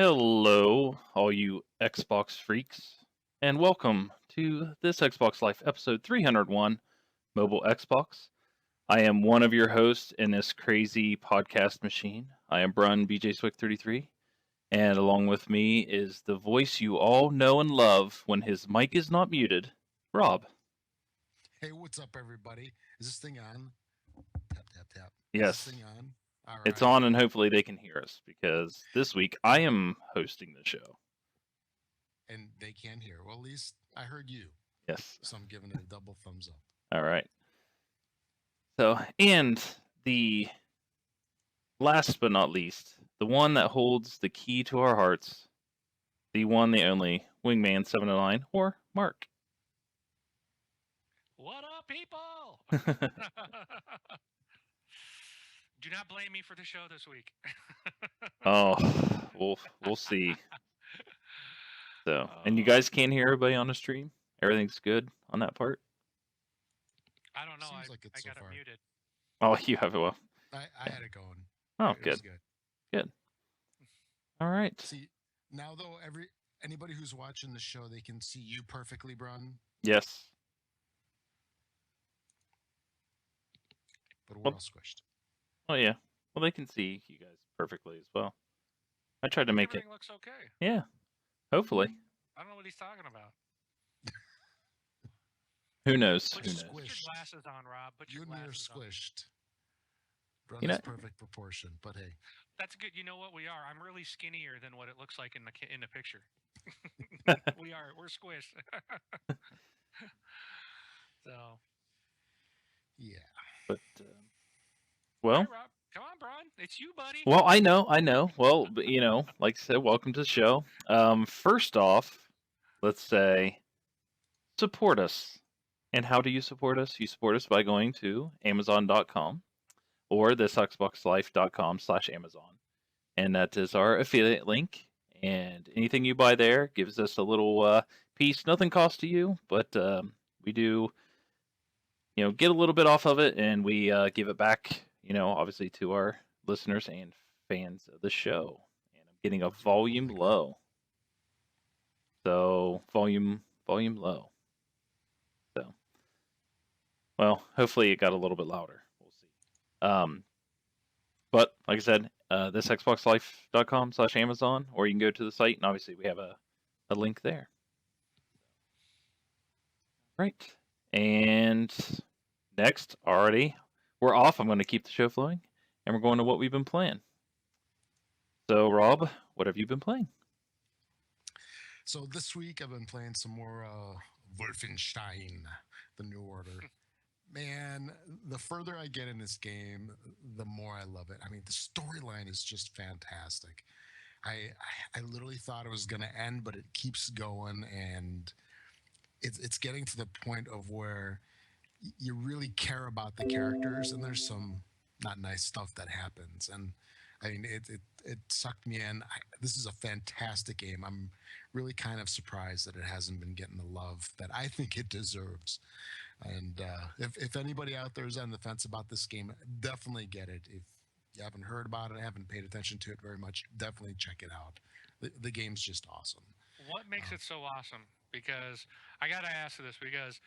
Hello, all you Xbox freaks, and welcome to this Xbox Life episode 301, Mobile Xbox. I am one of your hosts in this crazy podcast machine. I am Brun BJ Swick 33, and along with me is the voice you all know and love when his mic is not muted, Rob. Hey, what's up, everybody? Is this thing on? Tap, tap, tap. Is this Yes, thing on? All it's right. on, and hopefully they can hear us because this week I am hosting the show. And they can't hear. Well, at least I heard you. Yes. So I'm giving it a double thumbs up. All right. So, and the last but not least, the one that holds the key to our hearts, the one, the only, Wingman 709, or Mark. What up, people? Do not blame me for the show this week. Oh, we'll see. So, and you guys can't hear everybody on the stream? Everything's good on that part? I don't know. Seems I like it so got it far. muted. Oh, you have it well. I had it going. Oh, It good. was good. Good. All right. See, now though, anybody who's watching the show, they can see you perfectly, Brun. Yes. But we're Well, all squished. oh, yeah. Well, they can see you guys perfectly as well. I tried to make it. Everything looks okay. Yeah. Hopefully. I don't know what he's talking about. Who knows? Put, Who your, knows? put your Squished. glasses on, Rob. Put your You and me are glasses on. squished. Brun You is know- perfect proportion, but hey. That's good. You know what we are? I'm really skinnier than what it looks like in the picture. we are. We're squished. So. Yeah. But, well. Hey, Rob. Come on, Brian. It's you, buddy. Well, I know. Well, but, like I said, welcome to the show. First off, let's say support us. And how do you support us? You support us by going to Amazon.com or thisxboxlife.com/Amazon. And that is our affiliate link. And anything you buy there gives us a little piece. Nothing costs to you, but we do, get a little bit off of it, and we give it back, obviously to our listeners and fans of the show. And I'm getting a volume low. So volume low. So, well, hopefully it got a little bit louder. We'll see. But like I said, this xboxlife.com/Amazon, or you can go to the site, and obviously we have a link there. Right. And next, already, we're off. I'm going to keep the show flowing, and we're going to what we've been playing. So, Rob, what have you been playing? So this week I've been playing some more Wolfenstein, the New Order. Man, the further I get in this game, the more I love it. I mean, the storyline is just fantastic. I literally thought it was going to end, but it keeps going, and it's getting to the point of where you really care about the characters, and there's some not nice stuff that happens. And I mean, it sucked me in. This is a fantastic game. I'm really kind of surprised that it hasn't been getting the love that I think it deserves. And if anybody out there is on the fence about this game, definitely get it. If you haven't heard about it, haven't paid attention to it very much, definitely check it out. The game's just awesome. What makes it so awesome? Because I got to ask this because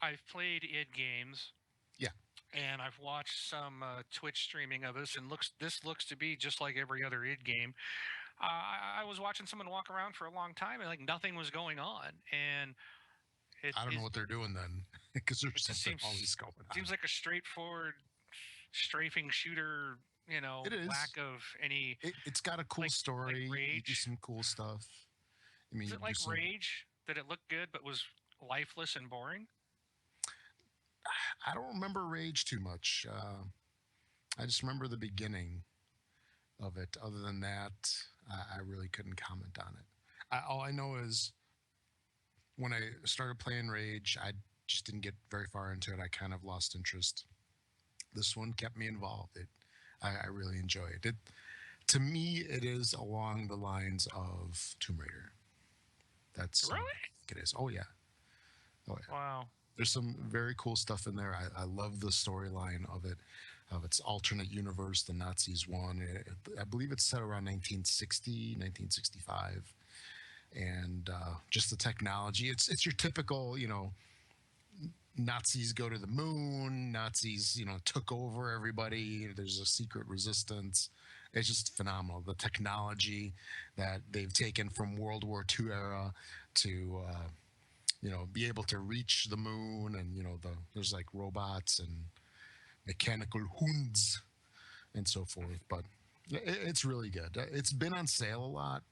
I've played id games. Yeah. And I've watched some Twitch streaming of this, and this looks to be just like every other id game. I was watching someone walk around for a long time, and like nothing was going on, and I don't know what they're doing then, because there's something always going on. Seems like a straightforward strafing shooter. It is. Lack of any. It's got a cool story. Like Rage. You do some cool stuff. I mean, is it like Rage? That it looked good but was lifeless and boring? I don't remember Rage too much. I just remember the beginning of it. Other than that, I really couldn't comment on it. All I know is when I started playing Rage, I just didn't get very far into it. I kind of lost interest. This one kept me involved. I really enjoy it. To me, it is along the lines of Tomb Raider. That's really it is. Oh yeah. Wow. There's some very cool stuff in there. I love the storyline of it. of its alternate universe the Nazis won. I believe it's set around 1960, 1965, and just the technology. It's your typical, Nazis go to the moon. Nazis, took over everybody. There's a secret resistance. It's just phenomenal. The technology that they've taken from World War II era to, be able to reach the moon, and there's like robots and mechanical hunds and so forth. But it's really good. It's been on sale a lot.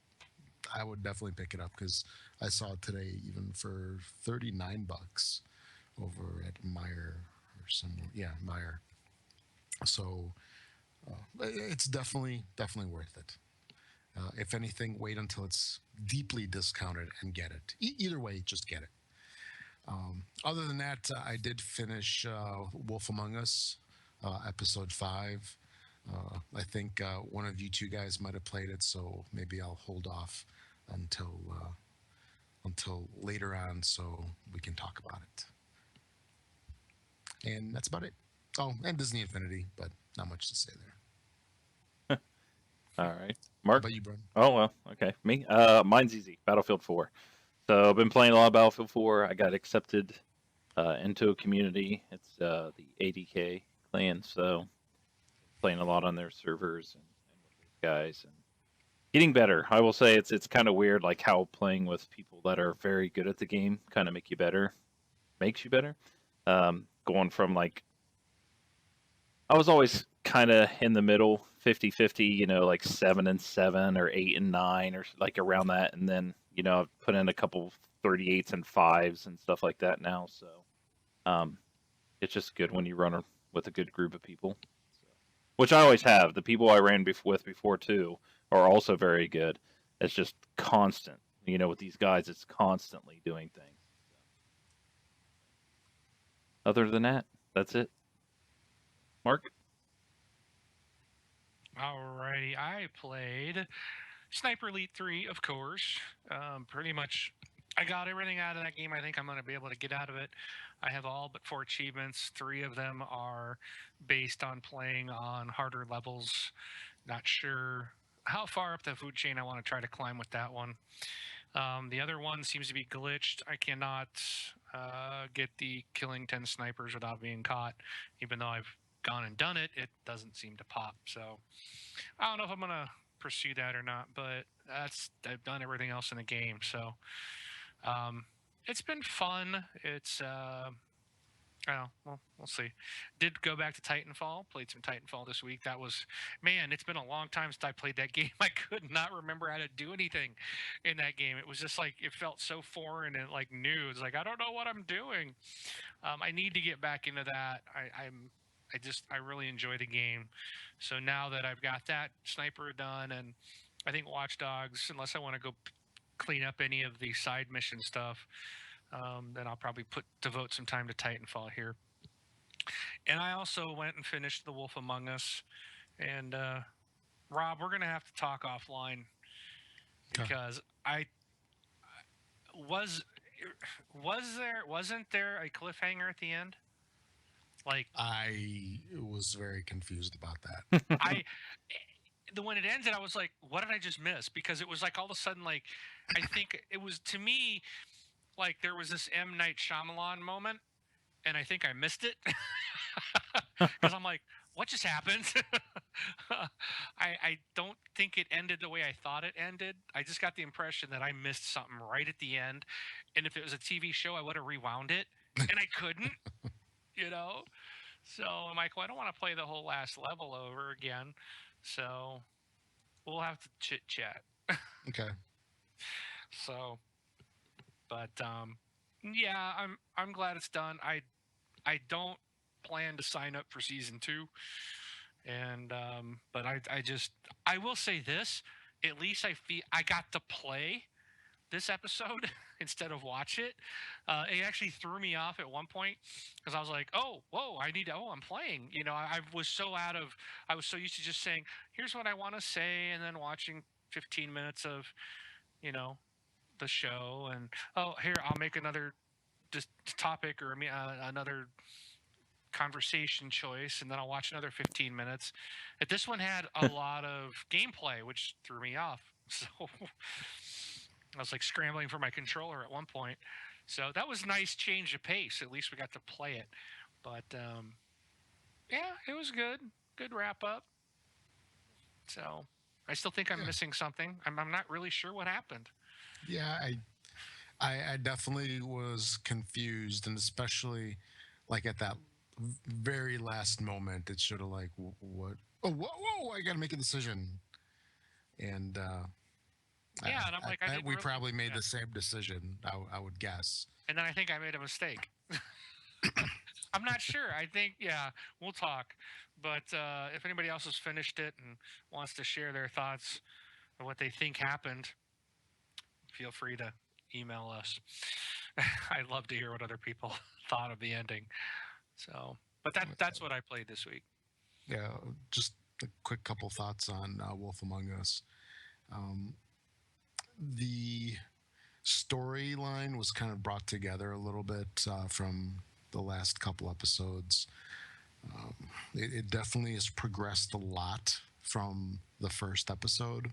I would definitely pick it up because I saw it today even for $39 over at Meyer or somewhere. Yeah, Meyer. So it's definitely worth it. If anything, wait until it's deeply discounted and get it. Either way, just get it. Other than that, I did finish Wolf Among Us, episode 5. I think one of you two guys might have played it, so maybe I'll hold off until later on so we can talk about it. And that's about it. Oh, and Disney Infinity, but not much to say there. All right, How Mark. about you, Brian? Oh well, okay. Me. Mine's easy. Battlefield 4. So I've been playing a lot of Battlefield 4. I got accepted into a community. It's the ADK clan, so playing a lot on their servers and with those guys and getting better. I will say it's kind of weird, like how playing with people that are very good at the game kind of makes you better. Going from like I was always kind of in the middle, 50-50, like 7-7 or 8-9 or like around that. And then, I've put in a couple 38s and 5s and stuff like that now. So it's just good when you run with a good group of people, which I always have. The people I ran with before too are also very good. It's just constant. With these guys, it's constantly doing things. Other than that, that's it. Mark? Alrighty, I played Sniper Elite 3, of course. Pretty much, I got everything out of that game I think I'm going to be able to get out of it. I have all but 4 achievements. 3 of them are based on playing on harder levels. Not sure how far up the food chain I want to try to climb with that one. The other one seems to be glitched. I cannot get the killing 10 snipers without being caught, even though I've gone and done it. It doesn't seem to pop. So I don't know if I'm gonna pursue that or not. But I've done everything else in the game. So it's been fun. It's well, we'll see. Did go back to Titanfall. Played some Titanfall this week. That was, man, it's been a long time since I played that game. I could not remember how to do anything in that game. It was just like it felt so foreign and like new. It's like I don't know what I'm doing. I need to get back into that. I really enjoy the game. So now that I've got that sniper done, and I think Watch Dogs, unless I want to go clean up any of the side mission stuff, then I'll probably devote some time to Titanfall here. And I also went and finished The Wolf Among Us. And Rob, we're gonna have to talk offline because I wasn't there a cliffhanger at the end? Like I was very confused about that. When it ended, I was like, what did I just miss? Because it was like all of a sudden, like I think it was, to me, like there was this M. Night Shyamalan moment, and I think I missed it because I'm like, what just happened? I don't think it ended the way I thought it ended. I just got the impression that I missed something right at the end, and if it was a TV show, I would have rewound it, and I couldn't, So I'm like, well, I don't want to play the whole last level over again, so we'll have to chit chat. Okay. So, but yeah, I'm glad it's done. I don't plan to sign up for season 2, and but I will say this: at least I got to play this episode instead of watch it. It actually threw me off at one point because I was like, oh, whoa, I'm playing. I was so used to just saying, here's what I want to say, and then watching 15 minutes of, the show, and oh, here, I'll make another just topic or another conversation choice, and then I'll watch another 15 minutes. But this one had a lot of gameplay, which threw me off. So I was like scrambling for my controller at one point. So that was a nice change of pace. At least we got to play it. But yeah, it was good. Good wrap up. So I still think I'm Yeah. missing something. I'm not really sure what happened. Yeah, I definitely was confused, and especially like at that very last moment, it should have like what? Oh, whoa! I got to make a decision, and Yeah, and I'm like, I bet didn't we really. probably made Yeah. the same decision. I would guess. And then I think I made a mistake. I'm not sure. I think, yeah, we'll talk. But if anybody else has finished it and wants to share their thoughts of what they think happened, feel free to email us. I'd love to hear what other people thought of the ending. So, but that's what I played this week. Yeah, just a quick couple thoughts on Wolf Among Us. Um, the storyline was kind of brought together a little bit from the last couple episodes. It definitely has progressed a lot from the first episode.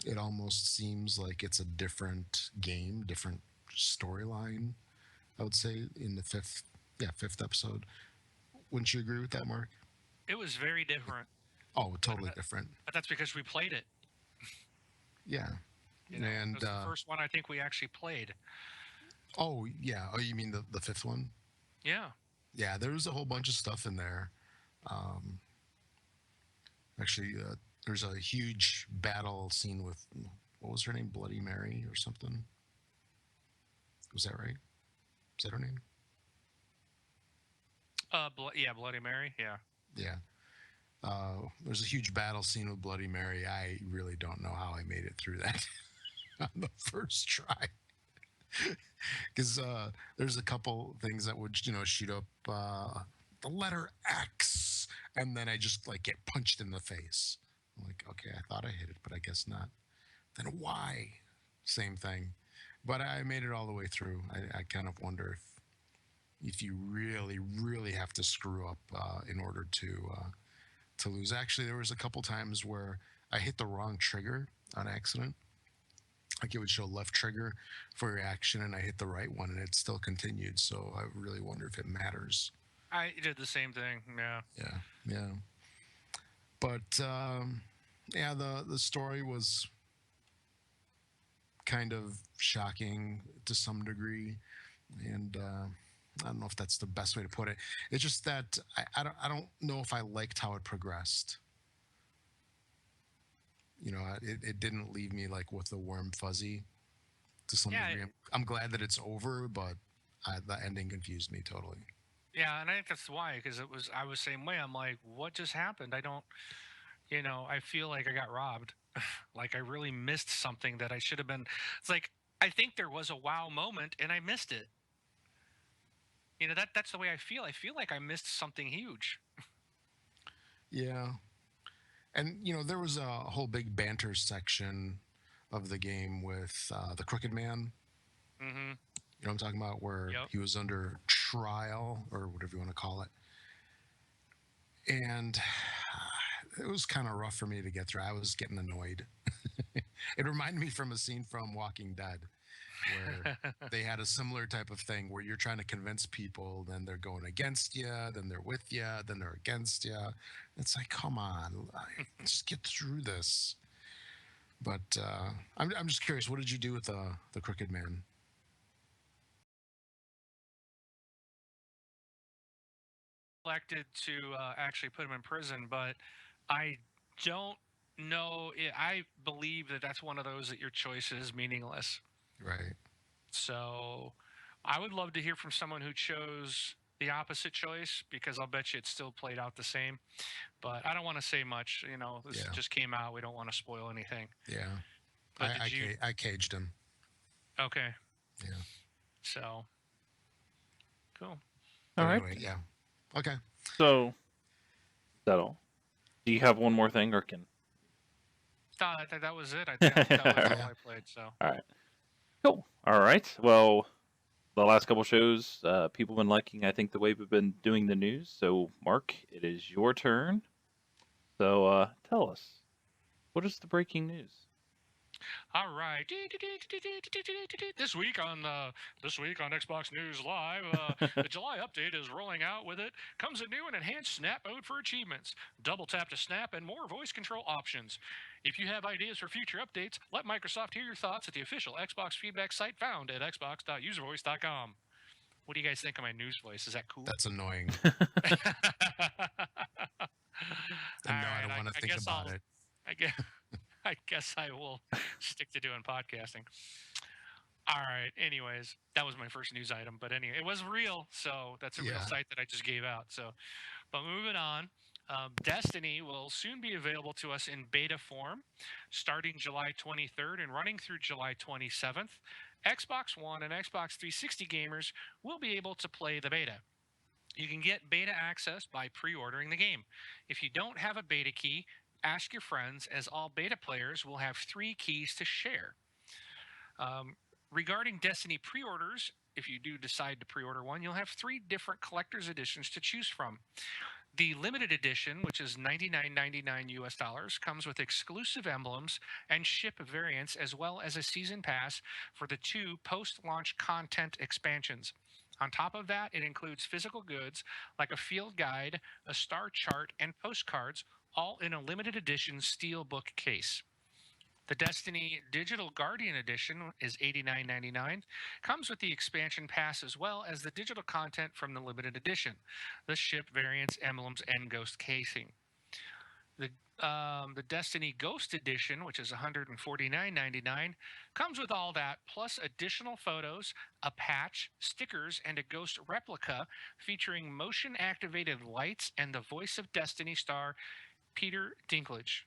It almost seems like it's a different game, different storyline. I would say in the fifth episode. Wouldn't you agree with that, Mark? It was very different, Oh, totally different. but that's because we played it. Yeah. You know, And it was the first one I think we actually played. oh yeah. Oh, you mean the fifth one? Yeah. Yeah, there was a whole bunch of stuff in there. Um, actually, there's a huge battle scene with what was her name, Bloody Mary or something. Was that right? Is that her name? Yeah, Bloody Mary. Yeah. Yeah. There's a huge battle scene with Bloody Mary. I really don't know how I made it through that on the first try. Because there's a couple things that would shoot up the letter X, and then I just like get punched in the face. I'm like, okay, I thought I hit it, but I guess not. Then Y, same thing. But I made it all the way through. I kind of wonder if you really have to screw up in order to lose. Actually, there was a couple times where I hit the wrong trigger on accident. Like it would show left trigger for your action, and I hit the right one, and it still continued. So I really wonder if it matters. I did the same thing. Yeah. Yeah. But yeah, the story was kind of shocking to some degree, and I don't know if that's the best way to put it. It's just that I don't know if I liked how it progressed. It didn't leave me like with a warm fuzzy to some Yeah. degree. I'm glad that it's over, but the ending confused me totally. Yeah, and I think that's why, because I was same way. I'm like, what just happened? I don't, I feel like I got robbed. Like I really missed something that I should have been. It's like I think there was a wow moment and I missed it. That's the way I feel. I feel like I missed something huge. Yeah, and there was a whole big banter section of the game with the Crooked Man. Mm-hmm. You know what I'm talking about, where Yep. he was under trial or whatever you want to call it, and it was kind of rough for me to get through. I was getting annoyed. It reminded me from a scene from Walking Dead where they had a similar type of thing where you're trying to convince people, then they're going against you, then they're with you, then they're against you. It's like, come on, just get through this. But I'm just curious, what did you do with the Crooked Man? Elected to actually put him in prison, but I don't know. I believe that that's one of those that your choice is meaningless. Right. So I would love to hear from someone who chose the opposite choice, because I'll bet you it still played out the same. But I don't want to say much. This Yeah. just came out. We don't want to spoil anything. Yeah. But I caged him. Okay. Yeah. So cool. All right. Anyway, yeah. Okay. So, settle. Do you have one more thing, or can? No, I think that was it. I think that was all I played. So All right. Cool. All right. Well, the last couple shows, people have been liking, I think, the way we've been doing the news. So, Mark, it is your turn. So, tell us, what is the breaking news? All right. This week on Xbox News Live, the July update is rolling out. With it comes a new and enhanced Snap mode for achievements, double tap to snap, and more voice control options. If you have ideas for future updates, let Microsoft hear your thoughts at the official Xbox feedback site found at xbox.uservoice.com. What do you guys think of my news voice? Is that cool? That's annoying. All And no, I right, don't want to I think guess about I'll. it. I guess I will stick to doing podcasting. All right. Anyways, that was my first news item, but anyway, it was real, so that's a real Yeah. site that I just gave out. So, but moving on, Destiny will soon be available to us in beta form, starting July 23rd and running through July 27th. Xbox One and Xbox 360 gamers will be able to play the beta. You can get beta access by pre-ordering the game. If you don't have a beta key, ask your friends, as all beta players will have 3 keys to share. Regarding Destiny pre-orders, if you do decide to pre-order one, you'll have 3 different collector's editions to choose from. The limited edition, which is $99.99 US dollars, comes with exclusive emblems and ship variants, as well as a season pass for the 2 post-launch content expansions. On top of that, it includes physical goods like a field guide, a star chart, and postcards, all in a limited edition steelbook case. The Destiny Digital Guardian Edition is $89.99. Comes with the expansion pass as well as the digital content from the limited edition, the ship variants, emblems, and ghost casing. The Destiny Ghost Edition, which is $149.99, comes with all that, plus additional photos, a patch, stickers, and a ghost replica featuring motion-activated lights and the voice of Destiny star Peter Dinklage.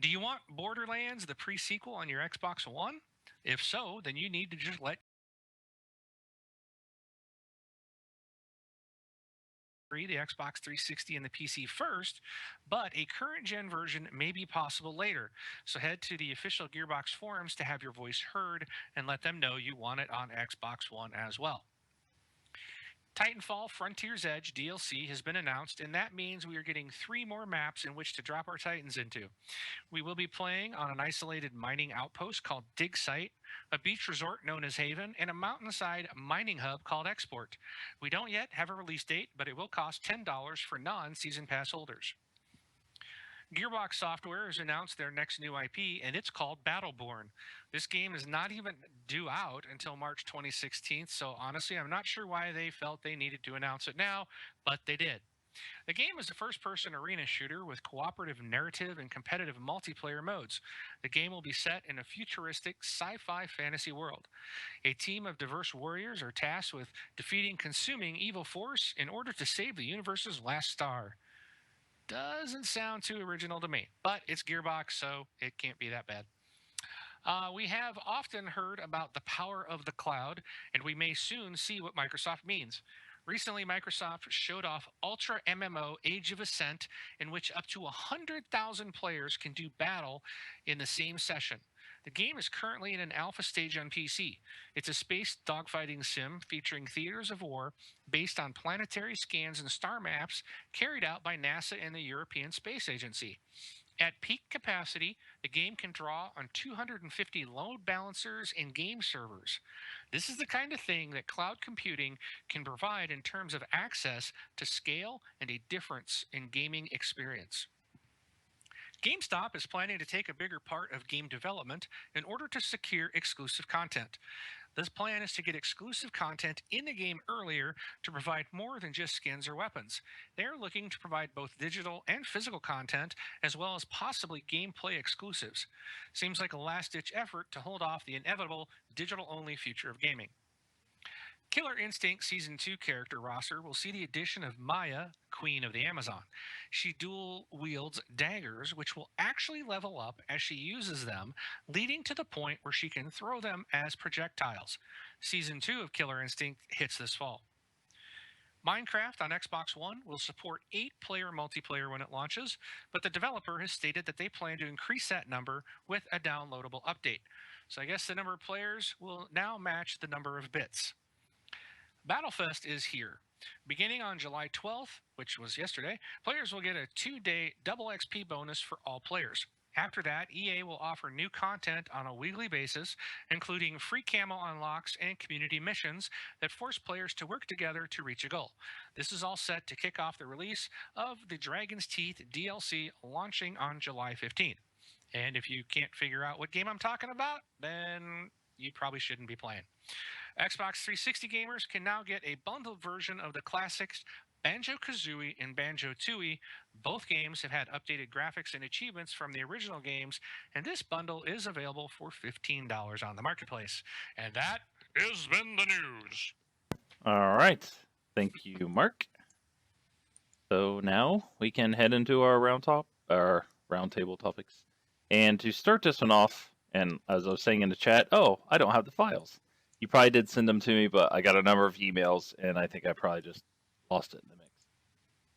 Do you want Borderlands, the pre-sequel, on your Xbox One? If so, then you need to just let the Xbox 360 and the PC first, but a current gen version may be possible later. So head to the official Gearbox forums to have your voice heard and let them know you want it on Xbox One as well. Titanfall Frontier's Edge DLC has been announced, and that means we are getting 3 more maps in which to drop our Titans into. We will be playing on an isolated mining outpost called Dig Site, a beach resort known as Haven, and a mountainside mining hub called Export. We don't yet have a release date, but it will cost $10 for non-season pass holders. Gearbox Software has announced their next new IP, and it's called Battleborn. This game is not even due out until March 2016, so honestly, I'm not sure why they felt they needed to announce it now, but they did. The game is a first-person arena shooter with cooperative narrative and competitive multiplayer modes. The game will be set in a futuristic sci-fi fantasy world. A team of diverse warriors are tasked with defeating consuming evil force in order to save the universe's last star. Doesn't sound too original to me, but it's Gearbox, so it can't be that bad. We have often heard about the power of the cloud, and we may soon see what Microsoft means. Recently, Microsoft showed off Ultra MMO Age of Ascent, in which up to 100,000 players can do battle in the same session. The game is currently in an alpha stage on PC. It's a space dogfighting sim featuring theaters of war based on planetary scans and star maps carried out by NASA and the European Space Agency. At peak capacity, the game can draw on 250 load balancers and game servers. This is the kind of thing that cloud computing can provide in terms of access to scale and a difference in gaming experience. GameStop is planning to take a bigger part of game development in order to secure exclusive content. This plan is to get exclusive content in the game earlier to provide more than just skins or weapons. They are looking to provide both digital and physical content, as well as possibly gameplay exclusives. Seems like a last-ditch effort to hold off the inevitable digital-only future of gaming. Killer Instinct Season 2 character roster will see the addition of Maya, Queen of the Amazon. She dual wields daggers, which will actually level up as she uses them, leading to the point where she can throw them as projectiles. Season 2 of Killer Instinct hits this fall. Minecraft on Xbox One will support 8-player multiplayer when it launches, but the developer has stated that they plan to increase that number with a downloadable update. So I guess the number of players will now match the number of bits. Battlefest is here. Beginning on July 12th, which was yesterday, players will get a 2-day double XP bonus for all players. After that, EA will offer new content on a weekly basis, including free camo unlocks and community missions that force players to work together to reach a goal. This is all set to kick off the release of the Dragon's Teeth DLC launching on July 15th. And if you can't figure out what game I'm talking about, then you probably shouldn't be playing. Xbox 360 gamers can now get a bundled version of the classics Banjo-Kazooie and Banjo-Tooie. Both games have had updated graphics and achievements from the original games, and this bundle is available for $15 on the marketplace. And that has been the news. All right. Thank you, Mark. So now we can head into our roundtable topics. And to start this one off, and as I was saying in the chat, I don't have the files. You probably did send them to me, but I got a number of emails, and I think I probably just lost it in the mix.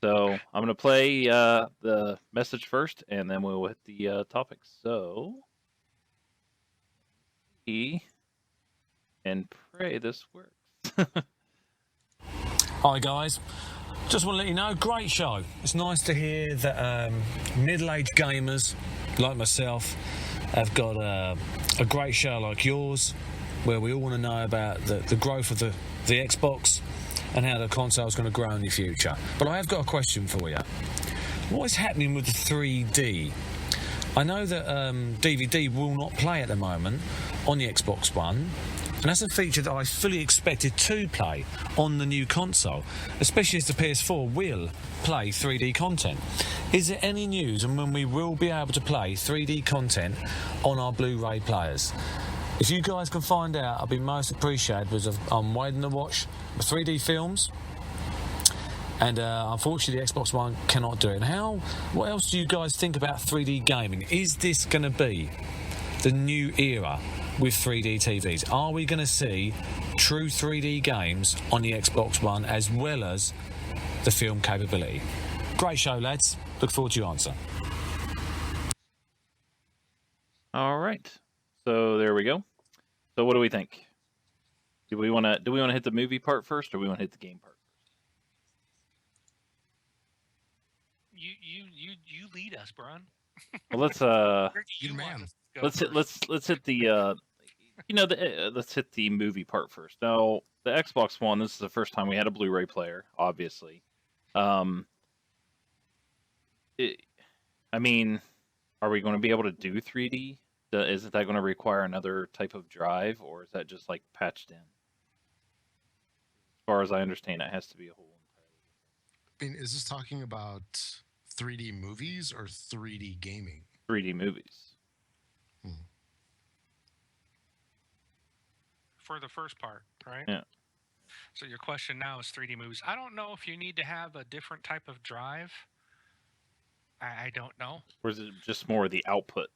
So I'm going to play the message first, and then we'll hit the topics. So, and pray this works. Hi guys, just want to let you know, great show. It's nice to hear that middle-aged gamers like myself have got a great show like yours, where we all want to know about the growth of the Xbox and how the console is going to grow in the future. But I have got a question for you. What is happening with the 3D? I know that DVD will not play at the moment on the Xbox One, and that's a feature that I fully expected to play on the new console, especially as the PS4 will play 3D content. Is there any news on when we will be able to play 3D content on our Blu-ray players? If you guys can find out, I'd be most appreciated, because I'm waiting to watch the 3D films, and unfortunately the Xbox One cannot do it. And what else do you guys think about 3D gaming? Is this going to be the new era with 3D TVs? Are we going to see true 3D games on the Xbox One as well as the film capability? Great show, lads. Look forward to your answer. All right. So there we go. So what do we think? Do we want to hit the movie part first, or do we want to hit the game part? You lead us, Bron. Well, let's let's hit the let's hit the movie part first. Now, the Xbox One, this is the first time we had a Blu-ray player, obviously. I mean, are we going to be able to do 3D? Isn't that going to require another type of drive, or is that just like patched in? As far as I understand, it has to be a whole entirely. I mean, is this talking about 3D movies or 3D gaming? 3D movies. For the first part, right? Yeah. So your question now is 3D movies. I don't know if you need to have a different type of drive. I don't know. Or is it just more the output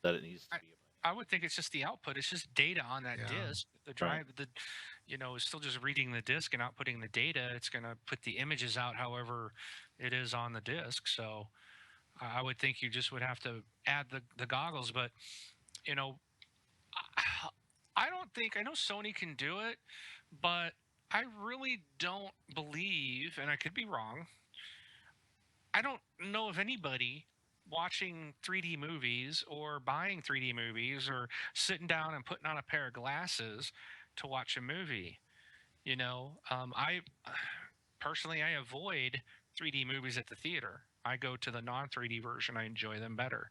that it needs to be? I would think it's just the output. It's just data on that disc. The drive, is still just reading the disc and outputting the data. It's going to put the images out however it is on the disc. So I would think you just would have to add the goggles. But, I don't think, I know Sony can do it, but I really don't believe, and I could be wrong, I don't know of anybody watching 3D movies or buying 3D movies or sitting down and putting on a pair of glasses to watch a movie. I personally, I avoid 3D movies at the theater. I go to the non-3D version. I enjoy them better.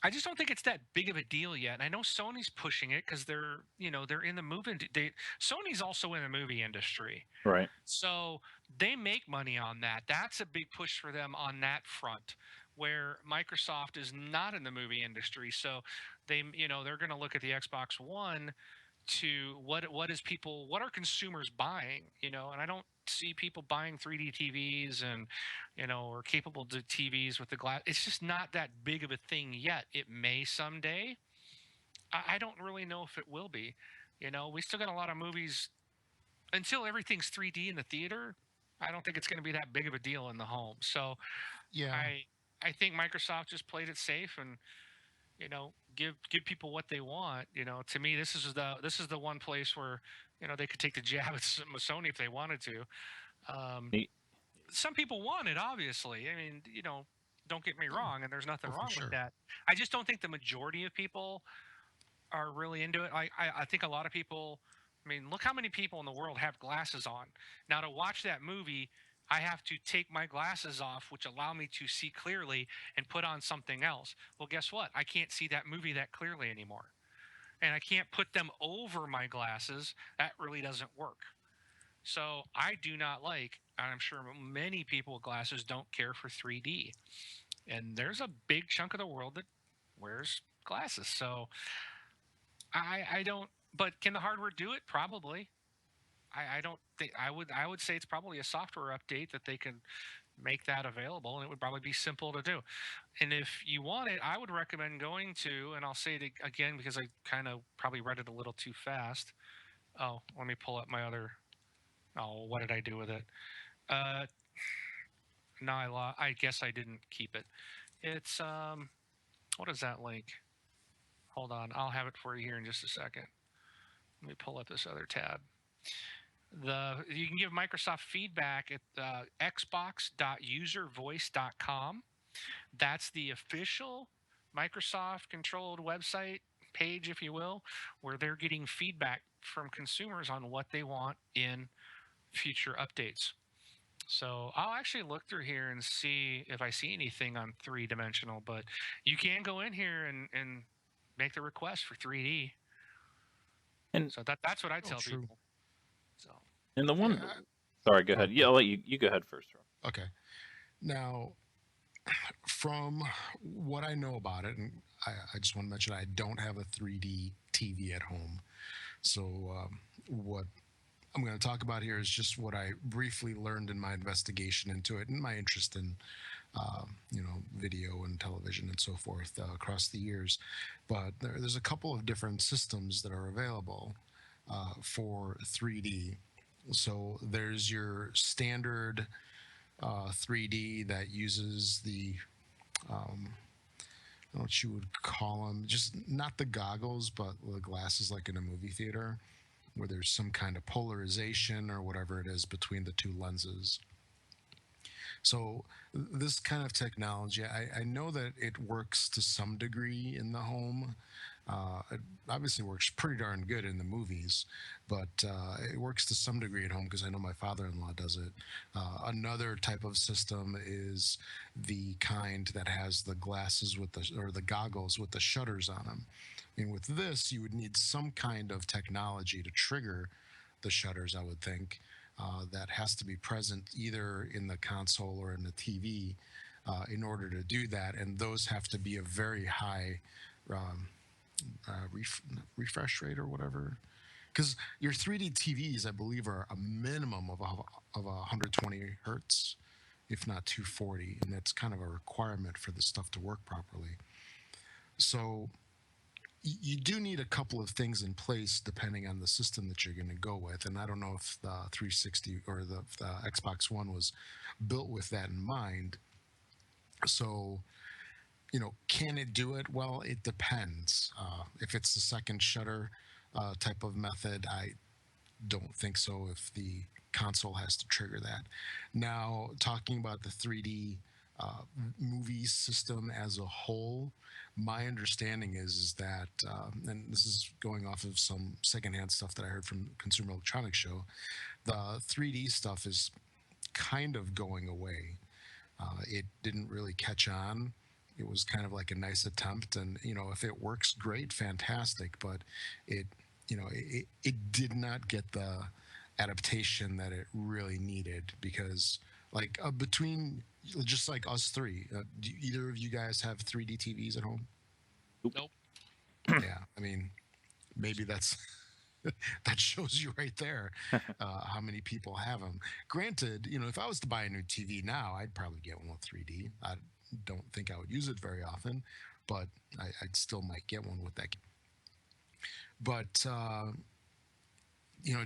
I just don't think it's that big of a deal yet. And I know Sony's pushing it because they're in the movie. Sony's also in the movie industry. Right. So they make money on that. That's a big push for them on that front, where Microsoft is not in the movie industry. So they're going to look at the Xbox One to what are consumers buying, and I don't see people buying 3D TVs and, or capable TVs with the glass. It's just not that big of a thing yet. It may someday. I don't really know if it will be. We still got a lot of movies until everything's 3D in the theater, I don't think it's going to be that big of a deal in the home. So Yeah. I think Microsoft just played it safe and give people what they want. To me, this is the one place where they could take the jab at Sony if they wanted to. Neat. Some people want it, obviously. I mean, don't get me wrong, and there's nothing for wrong sure. with that. I just don't think the majority of people are really into it. I think a lot of people. I mean, look how many people in the world have glasses on. Now, to watch that movie, I have to take my glasses off, which allow me to see clearly, and put on something else. Well, guess what? I can't see that movie that clearly anymore. And I can't put them over my glasses. That really doesn't work. So I do not like, and I'm sure many people with glasses don't care for 3D. And there's a big chunk of the world that wears glasses. So I don't, but can the hardware do it? Probably. I don't think I would say it's probably a software update that they can make that available, and it would probably be simple to do. And if you want it, I would recommend going to, and I'll say it again because I kind of probably read it a little too fast. Oh, let me pull up my other. Oh, what did I do with it? No, I guess I didn't keep it. It's what is that link? Hold on, I'll have it for you here in just a second. Let me pull up this other tab. You can give Microsoft feedback at xbox.uservoice.com. That's the official Microsoft controlled website page, if you will, where they're getting feedback from consumers on what they want in future updates. So I'll actually look through here and see if I see anything on 3-dimensional, but you can go in here and make the request for 3D. And so that's what I tell true. people. So And the one, Yeah. sorry, go ahead. Yeah, I'll let you go ahead first, Rob. Okay. Now, from what I know about it, and I just want to mention I don't have a 3D TV at home. So what I'm going to talk about here is just what I briefly learned in my investigation into it and my interest in, video and television and so forth across the years. But there's a couple of different systems that are available for 3D. So there's your standard 3D that uses the what you would call them, just not the goggles, but the glasses like in a movie theater, where there's some kind of polarization or whatever it is between the two lenses. So this kind of technology, I know that it works to some degree in the home. It obviously works pretty darn good in the movies, but it works to some degree at home because I know my father-in-law does it. Another type of system is the kind that has the glasses with the goggles with the shutters on them. And with this, you would need some kind of technology to trigger the shutters, I would think. That has to be present either in the console or in the TV in order to do that. And those have to be a very high refresh rate or whatever. Because your 3D TVs, I believe, are a minimum of 120 hertz, if not 240. And that's kind of a requirement for the stuff to work properly. So you do need a couple of things in place depending on the system that you're going to go with. And I don't know if the 360 or the Xbox One was built with that in mind. So, can it do it? Well, it depends. If it's the second shutter type of method, I don't think so if the console has to trigger that. Now, talking about the 3D movie system as a whole, my understanding is that, and this is going off of some secondhand stuff that I heard from Consumer Electronics Show, the 3D stuff is kind of going away. It didn't really catch on. It was kind of like a nice attempt, and if it works, great, fantastic. But it did not get the adaptation that it really needed because, like, between just like us three, do either of you guys have 3D TVs at home? Nope. Yeah, I mean, maybe that's that shows you right there how many people have them. Granted, if I was to buy a new TV now, I'd probably get one with 3D. I don't think I would use it very often, but I still might get one with that. But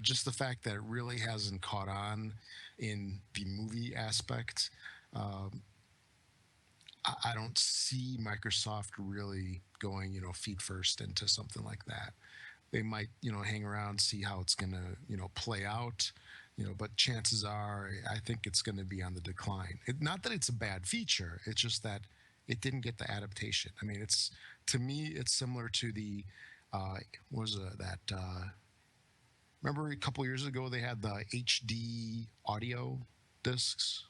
just the fact that it really hasn't caught on in the movie aspect. Um, I don't see Microsoft really going, feet first into something like that. They might, hang around, see how it's going to, play out, but chances are, I think it's going to be on the decline. Not that it's a bad feature, it's just that it didn't get the adaptation. I mean, to me, it's similar to the, what was that? Remember a couple years ago, they had the HD audio discs?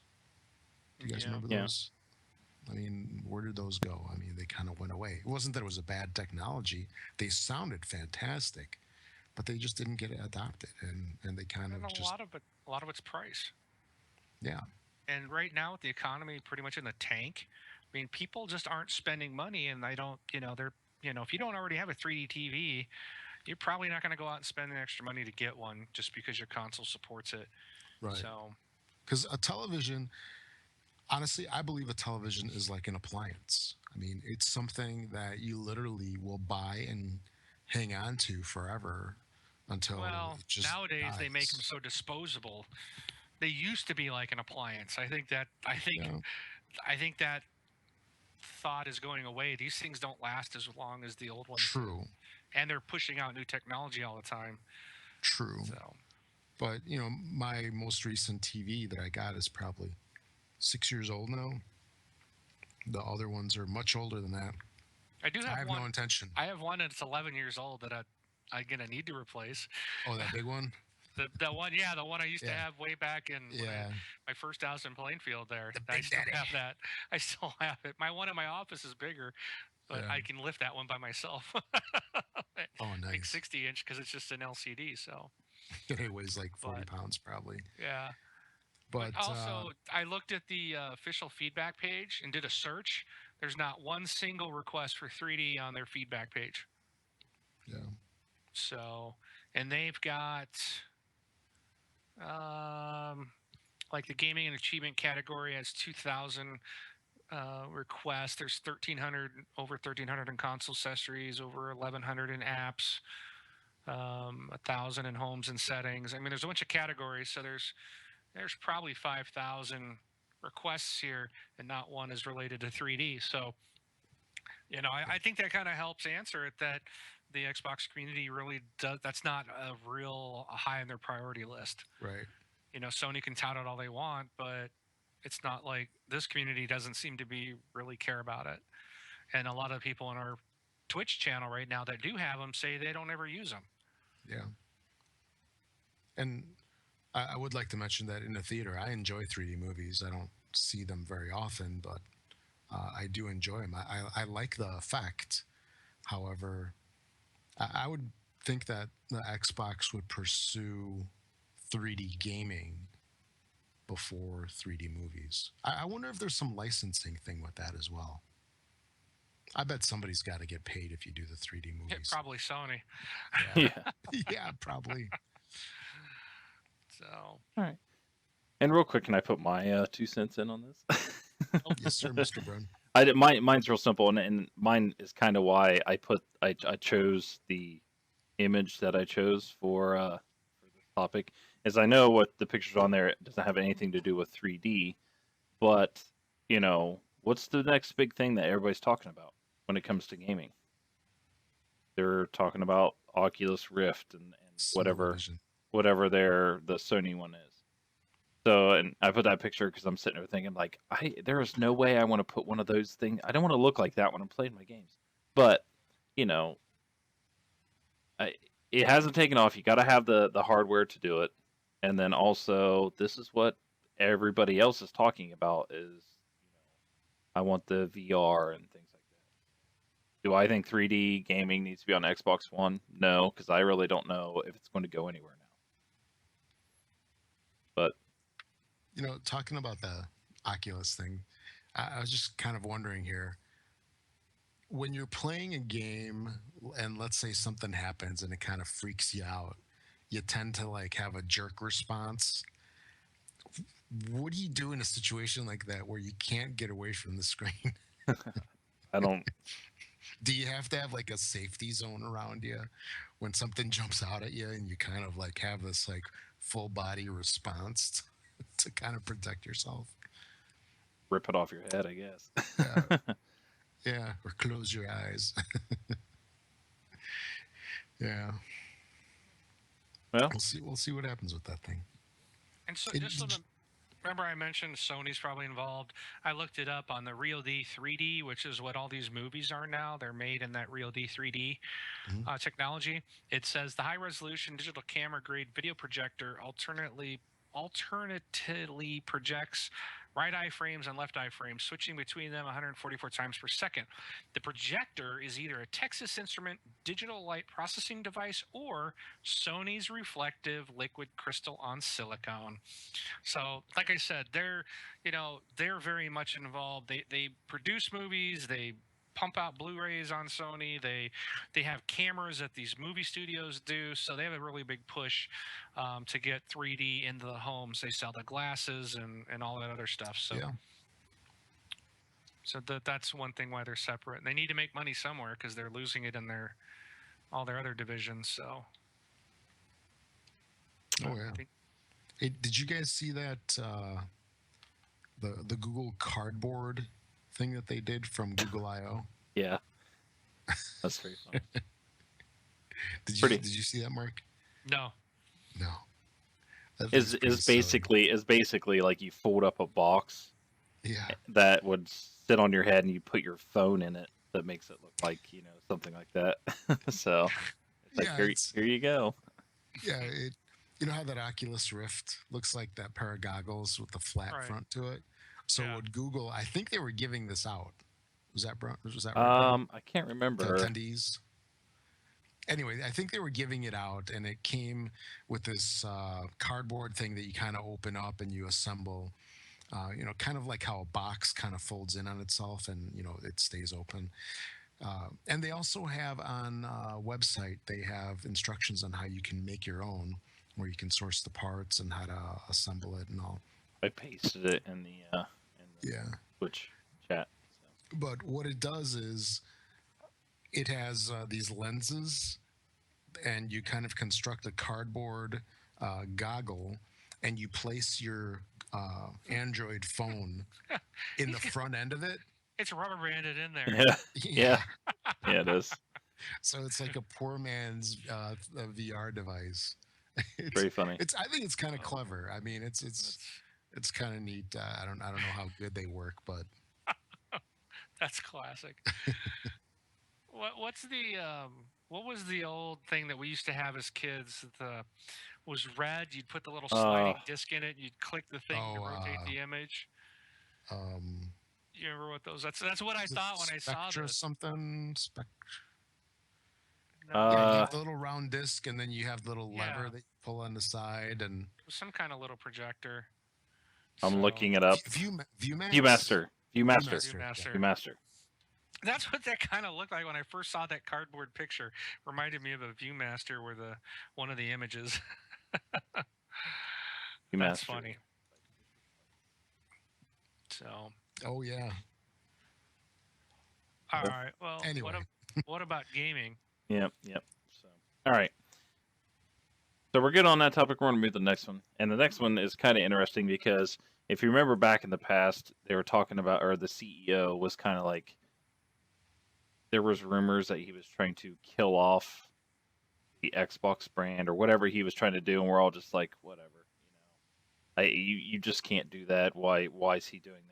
Do you guys Yeah. remember Yeah. those? I mean, where did those go? I mean, they kind of went away. It wasn't that it was a bad technology. They sounded fantastic, but they just didn't get it adopted, and they kind And of a just lot of it, a lot of it's price. yeah, And right now, with the economy pretty much in the tank, I mean, people just aren't spending money, and they don't, they're, if you don't already have a 3D TV, you're probably not going to go out and spend the extra money to get one just because your console supports it. right. So, Because a television, honestly, I believe a television is like an appliance. I mean, it's something that you literally will buy and hang on to forever until well, it just nowadays they make them dies. so disposable. They used to be like an appliance. Yeah, I think that thought is going away. These things don't last as long as the old ones do, true, and they're pushing out new technology all the time. true. So, But my most recent TV that I got is probably 6 years old now. The other ones are much older than that. I do I have have one. no intention. I have one that's 11 years old that I'm gonna need to replace. Oh, that big one? The one, yeah, the one I used to Yeah. have way back in Yeah. my first house in Plainfield. There, The I Big still Daddy. have that. I still have it. My one in my office is bigger, but Yeah. I can lift that one by myself. Oh, Like nice. 60-inch because it's just an LCD. So, It weighs like 40 but pounds probably. yeah. But But also, I looked at the official feedback page and did a search. There's not one single request for 3D on their feedback page. yeah. So, and they've got um, like the gaming and achievement category has 2,000 requests. There's 1,300, over 1,300 in console accessories, over 1,100 in apps, 1,000 in homes and settings. I mean, there's a bunch of categories, so there's probably 5,000 requests here, and not one is related to 3D. So, I think that kind of helps answer it, that the Xbox community really does. That's not a real high on their priority list. Right. Sony can tout it all they want, but it's not like this community doesn't seem to be really care about it. And a lot of people in our Twitch channel right now that do have them say they don't ever use them. Yeah. And I would like to mention that in the theater, I enjoy 3D movies. I don't see them very often, but I do enjoy them. I like the effect. However, I would think that the Xbox would pursue 3D gaming before 3D movies. I wonder if there's some licensing thing with that as well. I bet somebody's got to get paid if you do the 3D movies. Probably Sony. Yeah. Yeah, probably. So, All right. And real quick, can I put my 2 cents in on this? Yes, sir, Mr. Brown. Mine's real simple, and mine is kind of why I chose the image that I chose for this topic. Is I know what the pictures on there doesn't have anything to do with 3D, but what's the next big thing that everybody's talking about when it comes to gaming? They're talking about Oculus Rift and whatever the Sony one is. So, and I put that picture because I'm sitting there thinking, like, there is no way I want to put one of those things. I don't want to look like that when I'm playing my games. But, it hasn't taken off. You got to have the hardware to do it. And then also, this is what everybody else is talking about is, I want the VR and things like that. Do I think 3D gaming needs to be on Xbox One? No, because I really don't know if it's going to go anywhere now. But talking about the Oculus thing, I was just kind of wondering here. When you're playing a game and let's say something happens and it kind of freaks you out, you tend to like have a jerk response. What do you do in a situation like that where you can't get away from the screen? I don't. Do you have to have like a safety zone around you when something jumps out at you, and you kind of like have this like full body response to kind of protect yourself? Rip it off your head, I guess. Yeah, yeah, or close your eyes. Yeah, Well, we'll see what happens with that thing. And so, It, just so the remember I mentioned Sony's probably involved. I looked it up on the Real D 3D, which is what all these movies are now. They're made in that Real D 3D Mhm. technology. It says the high resolution digital camera grade video projector alternatively projects right eye frames and left eye frames, switching between them 144 times per second. The projector is either a Texas Instrument digital light processing device or Sony's reflective liquid crystal on silicone. So, like I said, they're very much involved. They produce movies. They pump out Blu-rays on Sony. They have cameras that these movie studios do. So they have a really big push to get 3D into the homes. They sell the glasses and all that other stuff. So yeah, that's one thing why they're separate. They need to make money somewhere because they're losing it in all their other divisions. So oh yeah. I think Hey, did you guys see that the Google Cardboard thing that they did from Google I/O? yeah, that's very funny. Did you see that, Mark? no. No. That Is thing's pretty is silly. basically like you fold up a box Yeah, that would sit on your head and you put your phone in it that makes it look like something like that. So it's like yeah, here you go. yeah. You know how that Oculus Rift looks like that pair of goggles with the flat Right. front to it. So Yeah. what Google, I think they were giving this out. Was that right? Brian? I can't To remember. attendees. Anyway, I think they were giving it out, and it came with this cardboard thing that you kind of open up and you assemble. Kind of like how a box kind of folds in on itself, and it stays open. And they also have on website, they have instructions on how you can make your own, where you can source the parts and how to assemble it and all. I pasted it in the Yeah. Twitch chat. So. But what it does is it has these lenses, and you kind of construct a cardboard goggle, and you place your Android phone in the front end of it. It's rubber banded in there. Yeah, yeah, yeah, it is. So it's like a poor man's VR device. It's, Very funny. I think it's kind of clever. I mean, it's kind of neat. I don't know how good they work, but That's classic. What was the old thing that we used to have as kids? Was red. You'd put the little sliding disc in it. You'd click the thing to rotate the image. um, You remember what those? That's what I thought when I saw Spectra this. something. No, Yeah, you Uh, have the little round disc, and then you have the little lever Yeah. that you pull on the side, and it was some kind of little projector. I'm So- looking it up. ViewMaster. Viewmaster. Viewmaster. Viewmaster. That's what that kind of looked like when I first saw that cardboard picture. Reminded me of a ViewMaster where one of the images. Viewmaster. That's funny. So, Oh yeah. all right. Well, Anyway. what about gaming? Yep. So, all right. So we're good on that topic. We're going to move to the next one, and the next one is kind of interesting because if you remember back in the past, they were talking about, or the CEO was kind of like, there was rumors that he was trying to kill off the Xbox brand or whatever he was trying to do, and we're all just like, whatever, you just can't do that. Why is he doing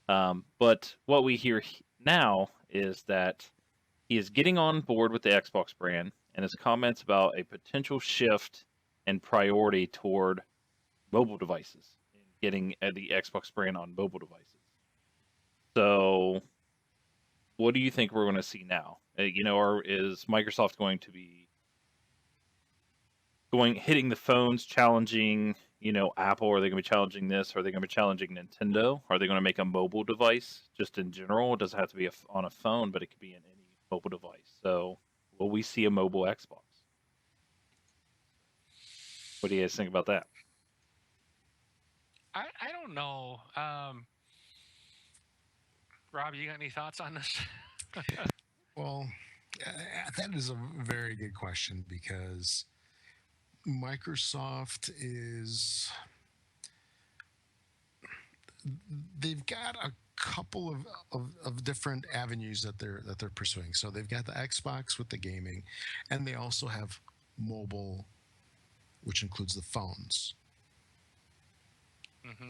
that? But what we hear now is that he is getting on board with the Xbox brand, and his comments about a potential shift and priority toward mobile devices and getting the Xbox brand on mobile devices. So, what do you think we're going to see now? Or is Microsoft going to be hitting the phones, challenging, Apple? Are they going to be challenging this? Are they going to be challenging Nintendo? Are they going to make a mobile device just in general? It doesn't have to be on a phone, but it could be in any mobile device. So, will we see a mobile Xbox? What do you guys think about that? I don't know. Rob, you got any thoughts on this? Well, that is a very good question because Microsoft is they've got a couple of different avenues that they're pursuing. So they've got the Xbox with the gaming, and they also have mobile, which includes the phones.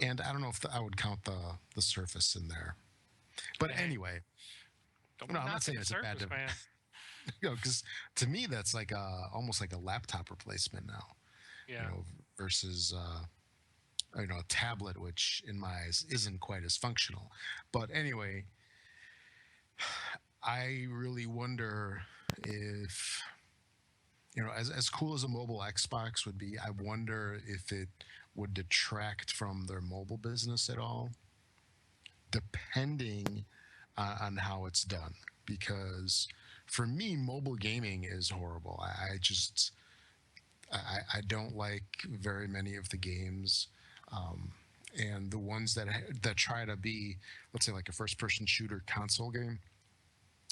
And I don't know if I would count the Surface in there. But Hey, anyway, don't no, be I'm not knocking saying the it's a bad Surface, man. because to me that's like almost like a laptop replacement now, Yeah. versus a tablet, which in my eyes isn't quite as functional. But anyway, I really wonder if as cool as a mobile Xbox would be, I wonder if it would detract from their mobile business at all, depending on how it's done. Because for me, mobile gaming is horrible. I don't like very many of the games, and the ones that try to be, let's say, like a first-person shooter console game.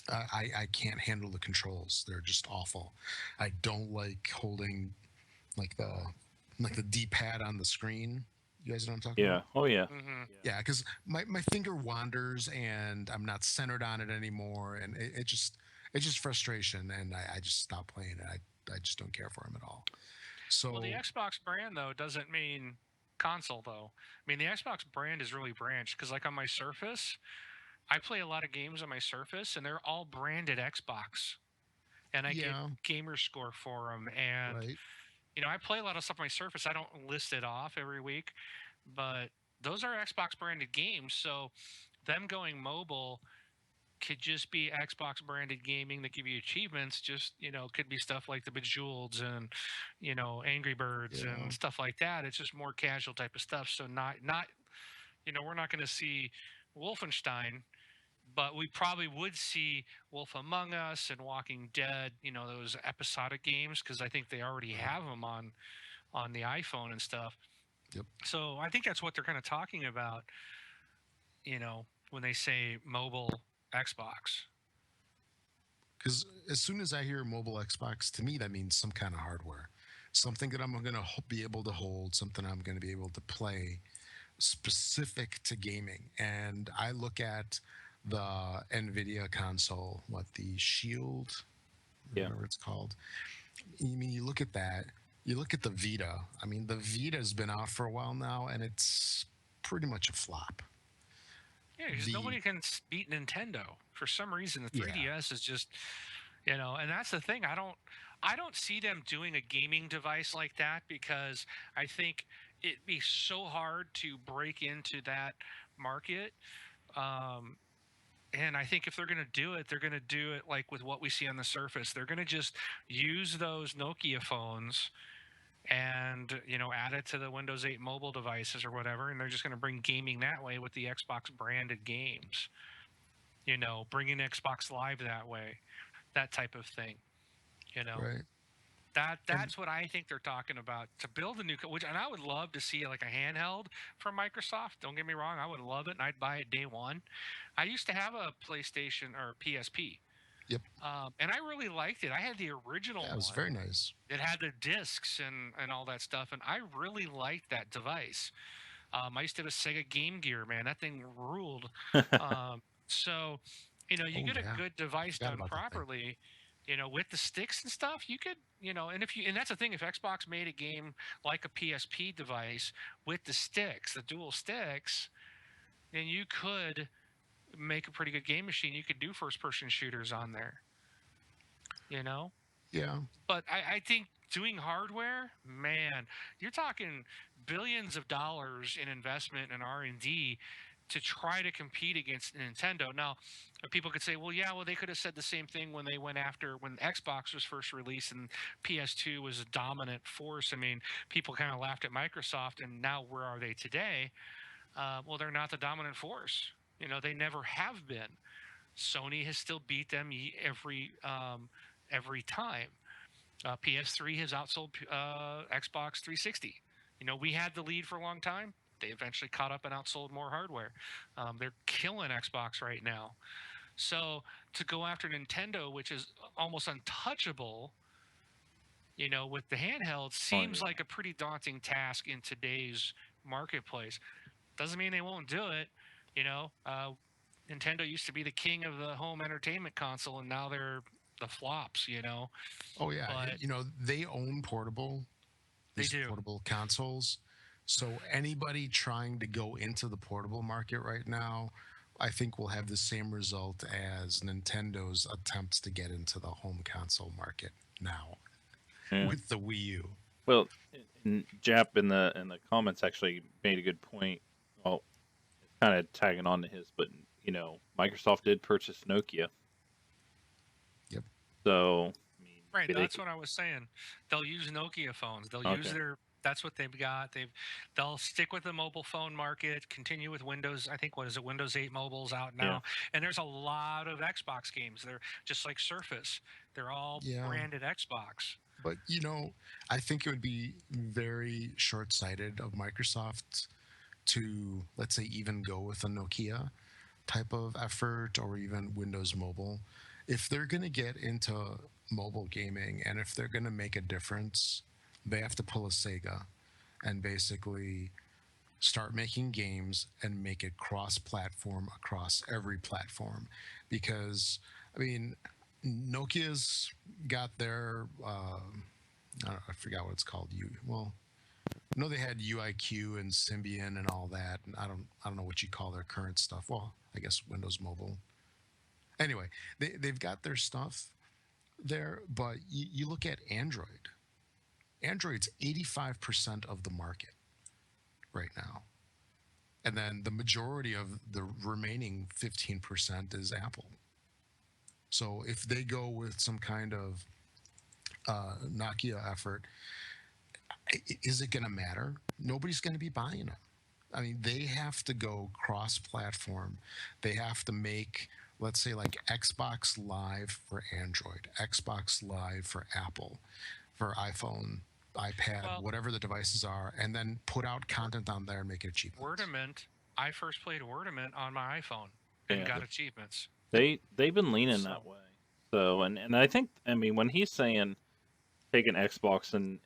I can't handle the controls. They're just awful. I don't like holding like the D-pad on the screen. You guys know what I'm talking Yeah. about? Oh yeah. Yeah, because my finger wanders and I'm not centered on it anymore, and it's just frustration, and I just stop playing it. I just don't care for him at all. So Well, the Xbox brand though doesn't mean console though. I mean, the Xbox brand is really branched because, like on my Surface, I play a lot of games on my Surface, and they're all branded Xbox, and I get yeah, gamer score for them. And right. I play a lot of stuff on my Surface. I don't list it off every week, but those are Xbox branded games. So them going mobile could just be Xbox branded gaming that give you achievements. Just could be stuff like the Bejeweled and Angry Birds Yeah. and stuff like that. It's just more casual type of stuff. So not we're not going to see Wolfenstein, but we probably would see Wolf Among Us and Walking Dead. Those episodic games because I think they already have them on the iPhone and stuff. Yep. So I think that's what they're kind of talking about. When they say mobile Xbox. Because as soon as I hear mobile Xbox, to me that means some kind of hardware, something that I'm going to be able to hold, something I'm going to be able to play, specific to gaming. And I look at the Nvidia console, what the Shield, Yeah. whatever it's called. You mean you look at that, you look at the Vita. I mean, the Vita's been out for a while now, and it's pretty much a flop. Yeah, because The nobody can beat Nintendo for some reason. The Yeah. 3DS is just, and that's the thing. I don't see them doing a gaming device like that because I think it'd be so hard to break into that market. Um, and I think if they're going to do it, they're going to do it like with what we see on the Surface. They're going to just use those Nokia phones and add it to the Windows 8 mobile devices or whatever, and they're just going to bring gaming that way with the Xbox branded games. Bringing Xbox Live that way, that type of thing. right. That's what I think they're talking about to build a new. And I would love to see like a handheld from Microsoft. Don't get me wrong, I would love it, and I'd buy it day one. I used to have a PlayStation or PSP. Yep. And I really liked it. I had the original That was one. very nice. It had the discs and all that stuff, and I really liked that device. I used to have a Sega Game Gear, man. That thing ruled. So, you Oh, get a yeah. good device Forgot done about that thing. properly, with the sticks and stuff, you could, and that's the thing, if Xbox made a game like a PSP device with the sticks, the dual sticks, then you could make a pretty good game machine. You could do first person shooters on there, you know? Yeah. But I think doing hardware, man, you're talking billions of dollars in investment and R&D to try to compete against Nintendo. Now, people could say, well, yeah, well, they could have said the same thing when they went after when Xbox was first released and PS2 was a dominant force. I mean, people kind of laughed at Microsoft, and now where are they today? Well, they're not the dominant force. They never have been. Sony has still beat them every time. PS3 has outsold Xbox 360. We had the lead for a long time. They eventually caught up and outsold more hardware. They're killing Xbox right now. So to go after Nintendo, which is almost untouchable, with the handheld, seems like a pretty daunting task in today's marketplace. Doesn't mean they won't do it. Nintendo used to be the king of the home entertainment console, and now they're the flops. Oh yeah, But they own these do. portable consoles. So anybody trying to go into the portable market right now, I think will have the same result as Nintendo's attempts to get into the home console market now Yeah. with the Wii U. Well, Jap in the comments actually made a good point. Well, it's kind of tagging on to his, but Microsoft did purchase Nokia. Yep. So, I mean, Right, maybe that's what I was saying. They'll use Nokia phones. They'll use Okay. that's what they've got. They'll stick with the mobile phone market, continue with Windows. I think, what is it, Windows 8 mobile's out now. Yeah. And there's a lot of Xbox games. They're just like Surface. They're all Yeah. branded Xbox. But I think it would be very short-sighted of Microsoft to, let's say, even go with a Nokia type of effort or even Windows Mobile. If they're going to get into mobile gaming and if they're going to make a difference, they have to pull a Sega and basically start making games and make it cross-platform across every platform. Because, I mean, Nokia's got their, I forgot what it's called. No, they had UIQ and Symbian and all that, and I don't know what you call their current stuff. Well, I guess Windows Mobile. Anyway, they've got their stuff there, but you look at Android. Android's 85% of the market right now, and then the majority of the remaining 15% is Apple. So if they go with some kind of Nokia effort, is it going to matter? Nobody's going to be buying them. I mean, they have to go cross-platform. They have to make, let's say, like Xbox Live for Android, Xbox Live for Apple, for iPhone, iPad, Well, whatever the devices are, and then put out content on there and make it achievements. Wordament. I first played Wordament on my iPhone and Yeah. got achievements. they've been leaning that way. So, and I think, I mean, when he's saying taking Xbox and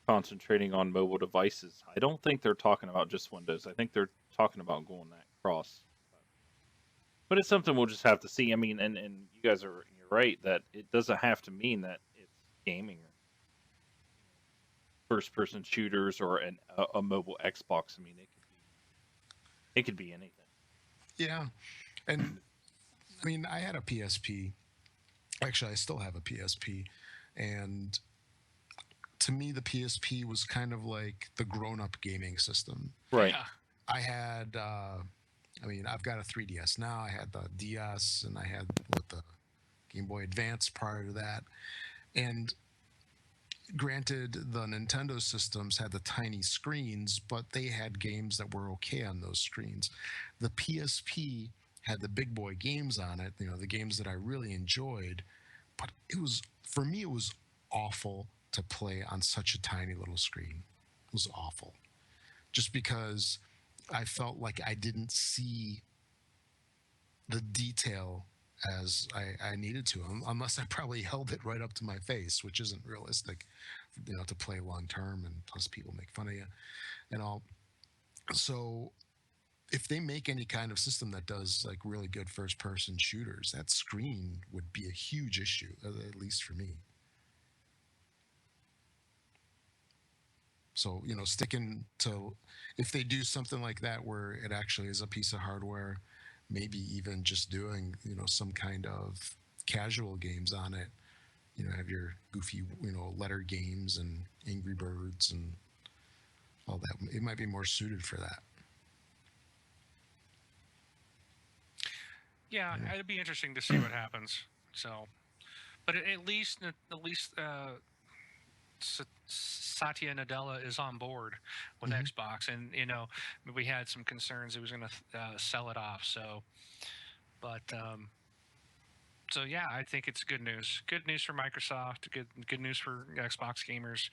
concentrating on mobile devices, I don't think they're talking about just Windows. I think they're talking about going that cross. But it's something we'll just have to see. I mean, and you guys you're right that it doesn't have to mean that it's gaming or first person shooters or a mobile Xbox. I mean, it could be anything. Yeah, and I mean, I had a PSP. Actually, I still have a PSP, and to me, the PSP was kind of like the grown-up gaming system. Right. Yeah. I had, I mean, I've got a 3DS now. I had the DS, and I had the Game Boy Advance prior to that. And granted, the Nintendo systems had the tiny screens, but they had games that were okay on those screens. The PSP had the big boy games on it, the games that I really enjoyed, but for me, it was awful to play on such a tiny little screen. It was awful. Just because I felt like I didn't see the detail as I needed to, unless I probably held it right up to my face, which isn't realistic, to play long term, and plus people make fun of you and all. So if they make any kind of system that does like really good first person shooters, that screen would be a huge issue, at least for me. So, sticking to, if they do something like that where it actually is a piece of hardware, maybe even just doing, some kind of casual games on it, have your goofy, letter games and Angry Birds and all that. It might be more suited for that. Yeah, it'd be interesting to see what happens. So, but at least Satya Nadella is on board with Xbox, and we had some concerns he was going to sell it off. So, but so yeah, I think it's good news. Good news for Microsoft. Good news for Xbox gamers.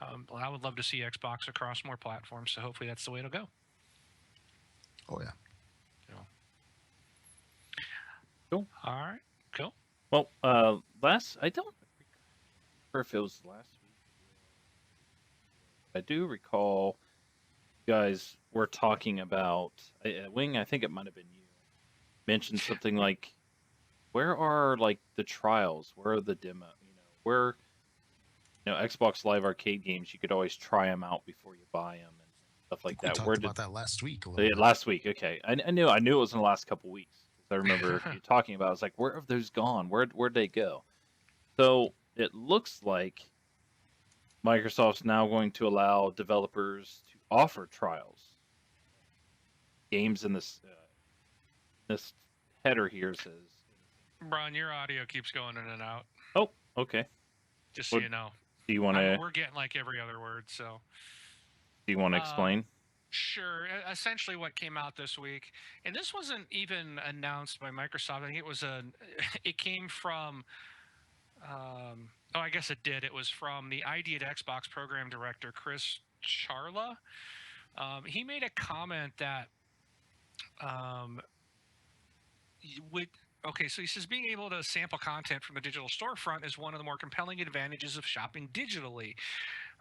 I would love to see Xbox across more platforms. So hopefully that's the way it'll go. Oh yeah. All right, cool. Well, I don't remember if it was last week. I do recall you guys were talking about Wing. I think it might have been you mentioned something like, where are like the trials? Where are the demo? Where Xbox Live Arcade games, you could always try them out before you buy them and stuff I like think we that. talked Where did about that last week a little bit. last week? Okay, I knew it was in the last couple weeks. I remember you talking about. I was like, where have those gone? Where'd they go? So it looks like Microsoft's now going to allow developers to offer trials. Games in this header here says. Ron, your audio keeps going in and out. Oh, okay. Just so Well, you know. Do you want to? We're getting like every other word. So. Do you want to explain? Sure. Essentially, what came out this week, and this wasn't even announced by Microsoft. I think it was it came from. I guess it did. It was from the ID at Xbox program director Chris Charla. He made a comment that would. Okay, so he says being able to sample content from the digital storefront is one of the more compelling advantages of shopping digitally.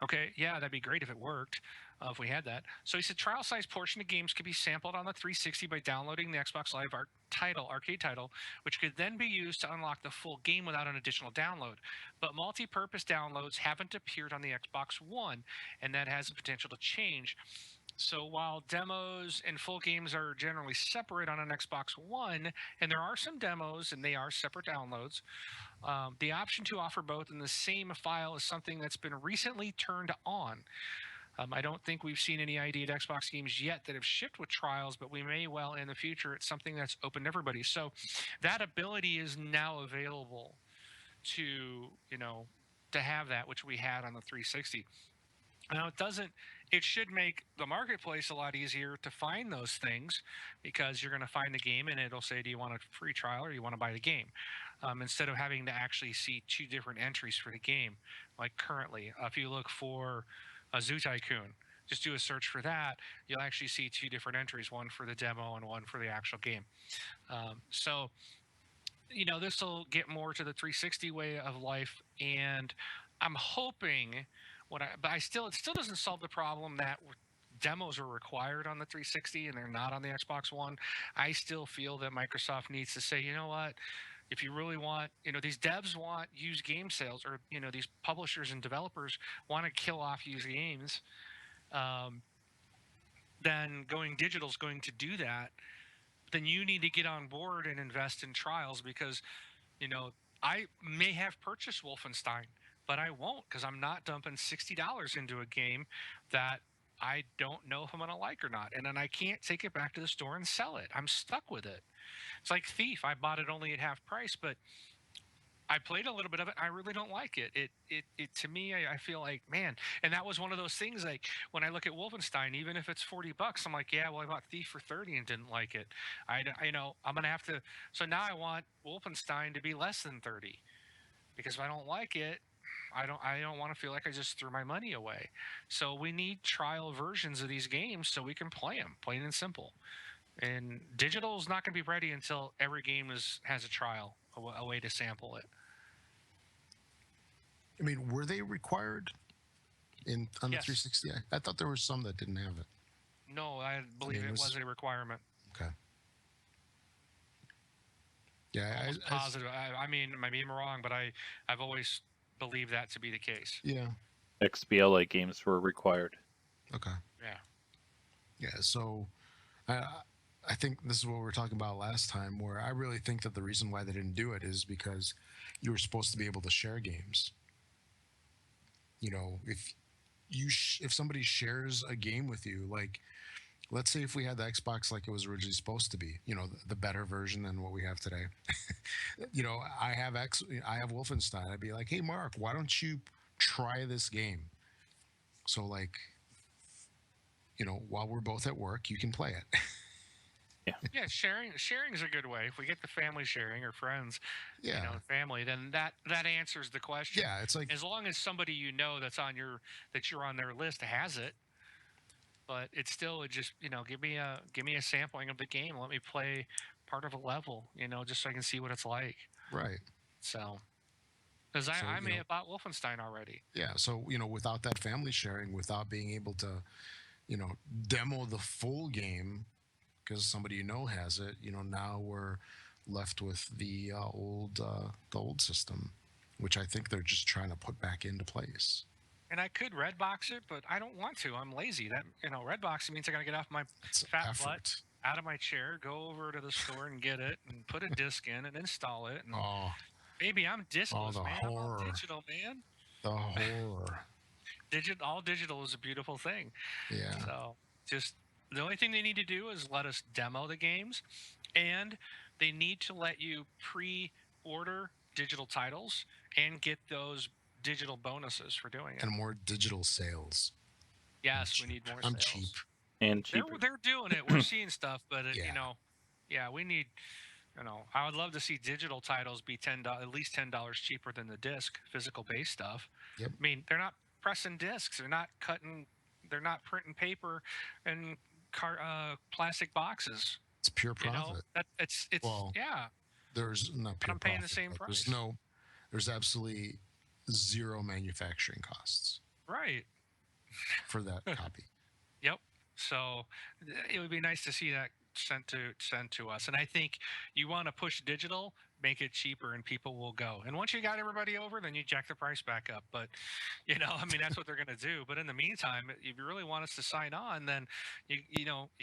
Okay, yeah, that'd be great if it worked, if we had that. So he said trial size portion of games could be sampled on the 360 by downloading the Xbox Live arcade title, which could then be used to unlock the full game without an additional download. But multi-purpose downloads haven't appeared on the Xbox One, and that has the potential to change. So while demos and full games are generally separate on an Xbox One, and there are some demos and they are separate downloads, the option to offer both in the same file is something that's been recently turned on. I don't think we've seen any ID at Xbox games yet that have shipped with trials, but we may well in the future. It's something that's open to everybody. So that ability is now available to, to have that, which we had on the 360. Now it should make the marketplace a lot easier to find those things, because you're going to find the game and it'll say, do you want a free trial or do you want to buy the game? Instead of having to actually see two different entries for the game. Like currently, if you look for a Zoo Tycoon, just do a search for that, you'll actually see two different entries, one for the demo and one for the actual game. So this will get more to the 360 way of life, and I'm hoping it still doesn't solve the problem that demos are required on the 360 and they're not on the Xbox One. I still feel that Microsoft needs to say, you know what, if you really want, these devs want used game sales, or these publishers and developers want to kill off used games, then going digital is going to do that. Then you need to get on board and invest in trials, because I may have purchased Wolfenstein, but I won't, because I'm not dumping $60 into a game that I don't know if I'm going to like or not. And then I can't take it back to the store and sell it. I'm stuck with it. It's like Thief. I bought it only at half price, but I played a little bit of it. I really don't like it. It to me, I feel like, man, and that was one of those things, like when I look at Wolfenstein, even if it's $40, I'm like, yeah, well, I bought Thief for 30 and didn't like it. I'm going to have to, so now I want Wolfenstein to be less than 30, because if I don't like it, I don't want to feel like I just threw my money away. So we need trial versions of these games so we can play them, plain and simple. And digital is not going to be ready until every game has a trial, a way to sample it. I mean, were they required on the Yes. 360? I thought there were some that didn't have it. No, I believe it was a requirement. Okay. Yeah, Almost positive. I mean, maybe I'm wrong, but I've always believed that to be the case. Yeah. XBLA games were required. Okay. Yeah. Yeah. So, I think this is what we were talking about last time, where I really think that the reason why they didn't do it is because you were supposed to be able to share games. If somebody shares a game with you, like, let's say if we had the Xbox like it was originally supposed to be, the better version than what we have today. I have Wolfenstein. I'd be like, hey, Mark, why don't you try this game? So, like, while we're both at work, you can play it. Yeah, sharing is a good way. If we get the family sharing or friends, Yeah. family, then that answers the question. Yeah, it's like, as long as somebody that you're on their list has it. But it's still just give me a sampling of the game. Let me play part of a level, just so I can see what it's like. Right. So, because I may have bought Wolfenstein already. Yeah. So, without that family sharing, without being able to, demo the full game because somebody has it, now we're left with the old system, which I think they're just trying to put back into place. And I could Redbox it, but I don't want to. I'm lazy. That Redbox means I got to get off my fat butt, out of my chair, go over to the store and get it, and put a disc in and install it. And baby, I'm discless, man. Horror. I'm all digital, man. The horror. All digital is a beautiful thing. Yeah. So just the only thing they need to do is let us demo the games, and they need to let you pre-order digital titles and get those digital bonuses for doing it. And more digital sales. Yes, we need more sales. I'm cheap. And cheaper. They're doing it. We're seeing stuff, but we need. I would love to see digital titles be at least $10 cheaper than the disc physical base stuff. Yep. I mean, they're not pressing discs. They're not printing paper and plastic boxes. It's pure profit. It's yeah. There's not pure I'm paying profit, the same price. There's absolutely zero manufacturing costs. Right. For that copy. Yep. So it would be nice to see that sent to us. And I think you want to push digital, make it cheaper, and people will go. And once you got everybody over, then you jack the price back up. But that's what they're going to do. But in the meantime, if you really want us to sign on, then you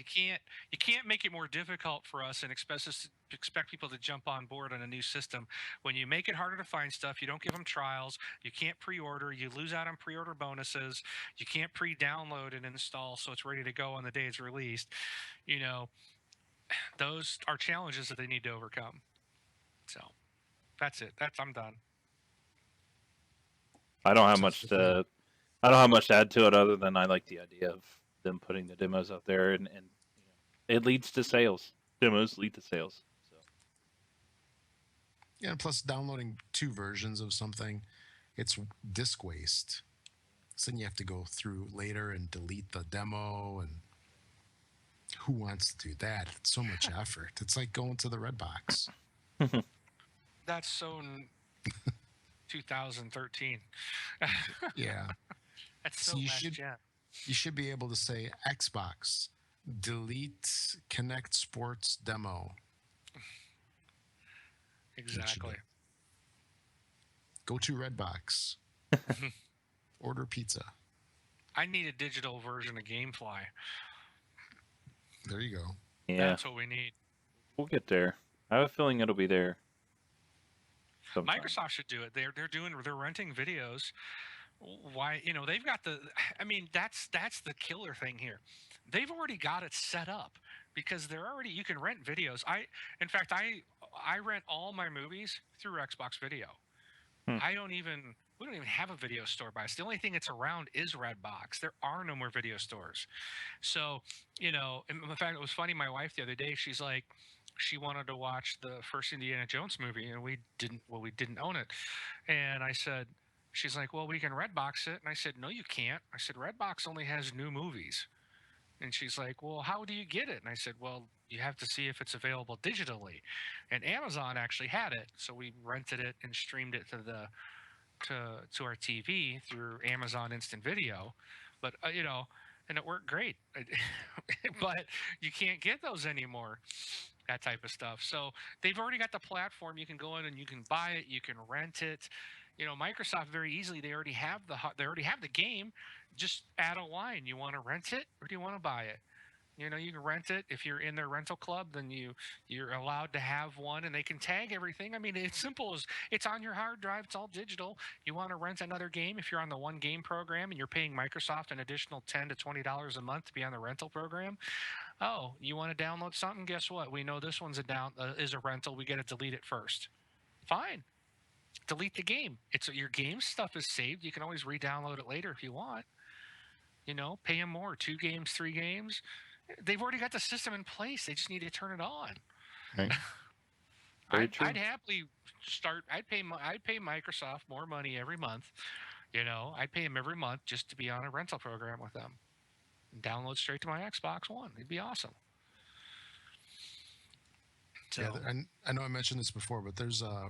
can't make it more difficult for us and expect people to jump on board on a new system. When you make it harder to find stuff, you don't give them trials, you can't pre-order, you lose out on pre-order bonuses, you can't pre-download and install so it's ready to go on the day it's released. Those are challenges that they need to overcome. So that's it. I'm done. I don't have much to add to it other than I like the idea of them putting the demos out there, and it leads to sales. Demos lead to sales. So. Yeah, and plus downloading 2 versions of something, it's disk waste. So then you have to go through later and delete the demo, and who wants to do that? It's so much effort. It's like going to the Redbox. That's so 2013. Yeah. That's so last gen. You should be able to say Xbox, delete Connect Sports demo. Exactly. Go to Redbox. Order pizza. I need a digital version of GameFly. There you go. Yeah. That's what we need. We'll get there. I have a feeling it'll be there. Sometime. Microsoft should do it. They're renting videos. Why, they've got that's the killer thing here. They've already got it set up because you can rent videos. In fact, I rent all my movies through Xbox Video. We don't even have a video store by us. The only thing that's around is Redbox. There are no more video stores. So, in fact, it was funny. My wife the other day, she's like, she wanted to watch the first Indiana Jones movie, and we didn't own it. And I said, she's like, well, we can Redbox it. And I said, no, you can't. I said, Redbox only has new movies. And she's like, well, how do you get it? And I said, well, you have to see if it's available digitally. And Amazon actually had it. So we rented it and streamed it to our TV through Amazon Instant Video. But, and it worked great. But you can't get those anymore, that type of stuff. So they've already got the platform. You can go in and you can buy it. You can rent it. Microsoft very easily, they already have the game. Just add a line. You want to rent it or do you want to buy it? You can rent it. If you're in their rental club, then you're allowed to have one, and they can tag everything. I mean, it's simple as it's on your hard drive. It's all digital. You want to rent another game if you're on the one game program and you're paying Microsoft an additional $10 to $20 a month to be on the rental program. Oh, you want to download something? Guess what? We know this one's is a rental. We got to delete it first. Fine. Delete the game. Your game stuff is saved. You can always re-download it later if you want. Pay them more. 2 games, 3 games. They've already got the system in place. They just need to turn it on. Right. I'd happily start. I'd pay Microsoft more money every month. I'd pay them every month just to be on a rental program with them. And download straight to my Xbox One. It'd be awesome. So Yeah, I know I mentioned this before, but there's a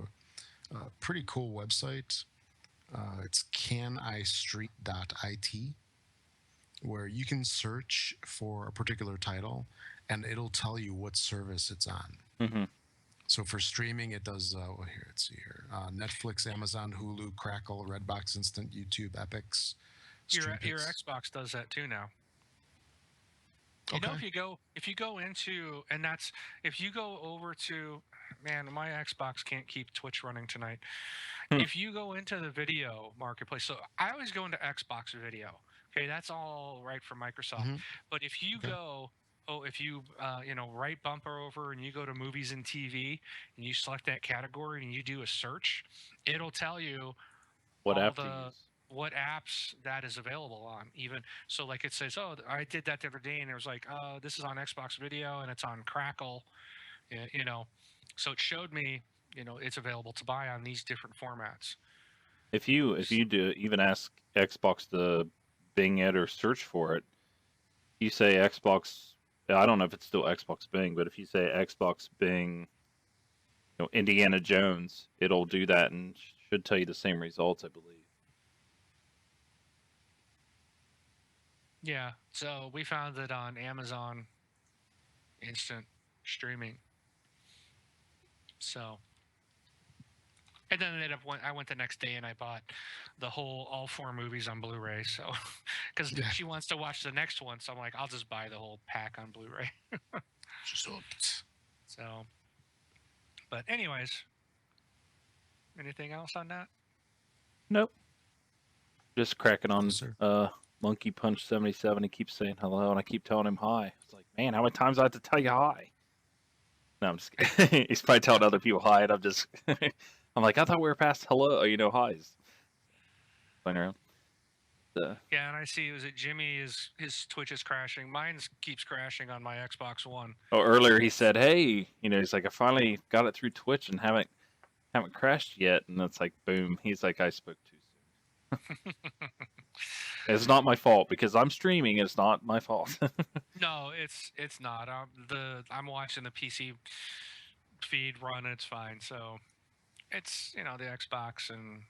pretty cool website. It's canistreet.it, where you can search for a particular title and it'll tell you what service it's on. Mm-hmm. So for streaming, it does, well, here, let's see here, Netflix, Amazon, Hulu, Crackle, Redbox Instant, YouTube, Epix, your StreamPix. Xbox does that too now. You know, if you go into, and that's if you go over to, man, my Xbox can't keep Twitch running tonight. If you go into the video marketplace, so I always go into Xbox Video. Okay, that's all right for Microsoft. Mhm. But if you go, if you right bumper over and you go to movies and TV and you select that category and you do a search, it'll tell you What all app to the use? what apps that is available on. Even so, like it says, oh, I did that the other day, and it was like, oh, this is on Xbox Video and it's on Crackle, so it showed me, it's available to buy on these different formats. If you do even ask Xbox to Bing it or search for it, you say Xbox. I don't know if it's still Xbox Bing, but if you say Xbox Bing, Indiana Jones, it'll do that and should tell you the same results, I believe. Yeah, so we found it on Amazon Instant Streaming. So, and then I went the next day and I bought all 4 movies on Blu-ray. So, because she wants to watch the next one, so I'm like, I'll just buy the whole pack on Blu-ray. So, but anyways, anything else on that? Nope. Just cracking on. Yes, sir. Monkey Punch 77. He keeps saying hello, and I keep telling him hi. It's like, man, how many times do I have to tell you hi? No, I'm just kidding. He's probably telling other people hi, and I'm just, I'm like, I thought we were past hello, hi's. Playing around. Yeah, and I see, was it Jimmy? His Twitch is crashing. Mine keeps crashing on my Xbox One. Oh, earlier he said, hey, he's like, I finally got it through Twitch and haven't crashed yet, and it's like, boom. He's like, I spoke too soon. It's not my fault because I'm streaming. It's not my fault. No, it's not. I'm watching the PC feed run. It's fine. So it's the Xbox and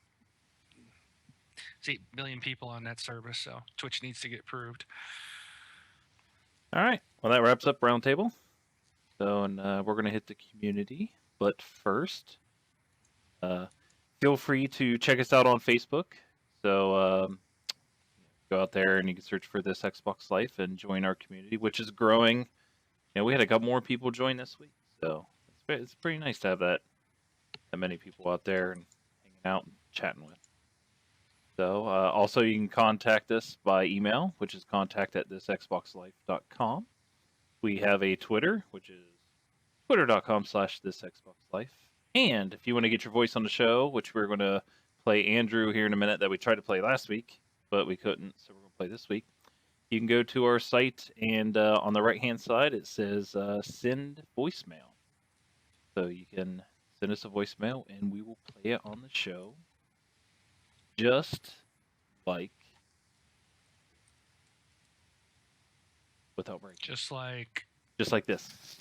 it's 8 million people on that service. So Twitch needs to get approved. All right. Well, that wraps up Roundtable. So, and we're gonna hit the community, but first, feel free to check us out on Facebook. So. Go out there and you can search for This Xbox Life and join our community, which is growing. We had a couple more people join this week, so it's pretty nice to have that many people out there and hanging out and chatting with. So also you can contact us by email, which is contact@thisxboxlife.com. We have a Twitter, which is twitter.com/thisxboxlife. And if you want to get your voice on the show, which we're going to play Andrew here in a minute that we tried to play last week, but we couldn't, so we're going to play this week. You can go to our site, and on the right-hand side, it says send voicemail. So you can send us a voicemail, and we will play it on the show, just like, without break. Just like this.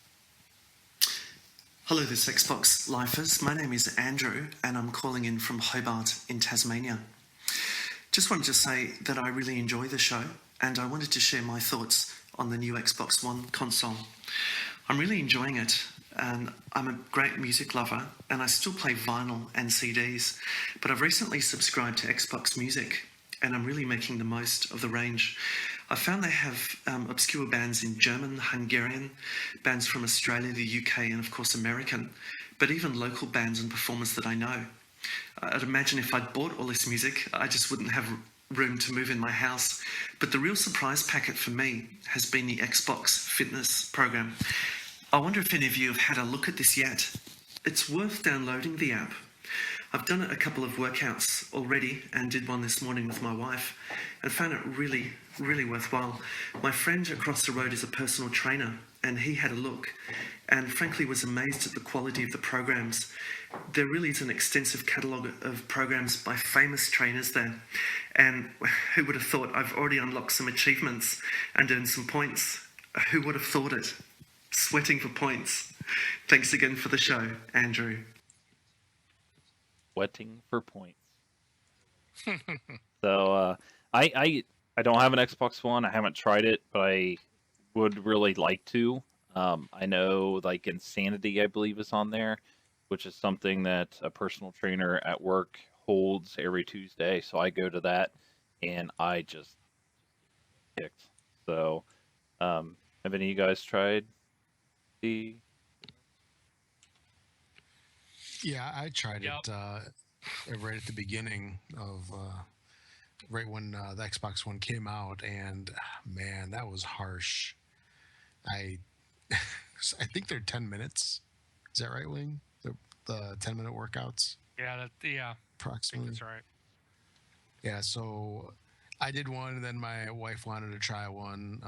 Hello, This Xbox Lifers. My name is Andrew, and I'm calling in from Hobart in Tasmania. Just wanted to say that I really enjoy the show, and I wanted to share my thoughts on the new Xbox One console. I'm really enjoying it, and I'm a great music lover, and I still play vinyl and CDs, but I've recently subscribed to Xbox Music, and I'm really making the most of the range. I found they have obscure bands in German, Hungarian, bands from Australia, the UK, and of course American, but even local bands and performers that I know. I'd imagine if I'd bought all this music, I just wouldn't have room to move in my house. But the real surprise packet for me has been the Xbox Fitness program. I wonder if any of you have had a look at this yet. It's worth downloading the app. I've done a couple of workouts already and did one this morning with my wife and found it really, really worthwhile. My friend across the road is a personal trainer and he had a look and frankly was amazed at the quality of the programs. There really is an extensive catalogue of programs by famous trainers there. And who would have thought? I've already unlocked some achievements and earned some points. Who would have thought it? Sweating for points. Thanks again for the show, Andrew. Sweating for points. So I don't have an Xbox One. I haven't tried it, but I would really like to. I know like Insanity, I believe, is on there, which is something that a personal trainer at work holds every Tuesday. So I go to that, and I just kicked. So, have any of you guys tried the? Yeah, I tried Yep. it right at the beginning of right when the Xbox One came out, and man, that was harsh. I I think they're 10 minutes. Is that right, Wing? The 10-minute workouts Yeah, I think approximately. that's right. Yeah, so I did one, and then my wife wanted to try one.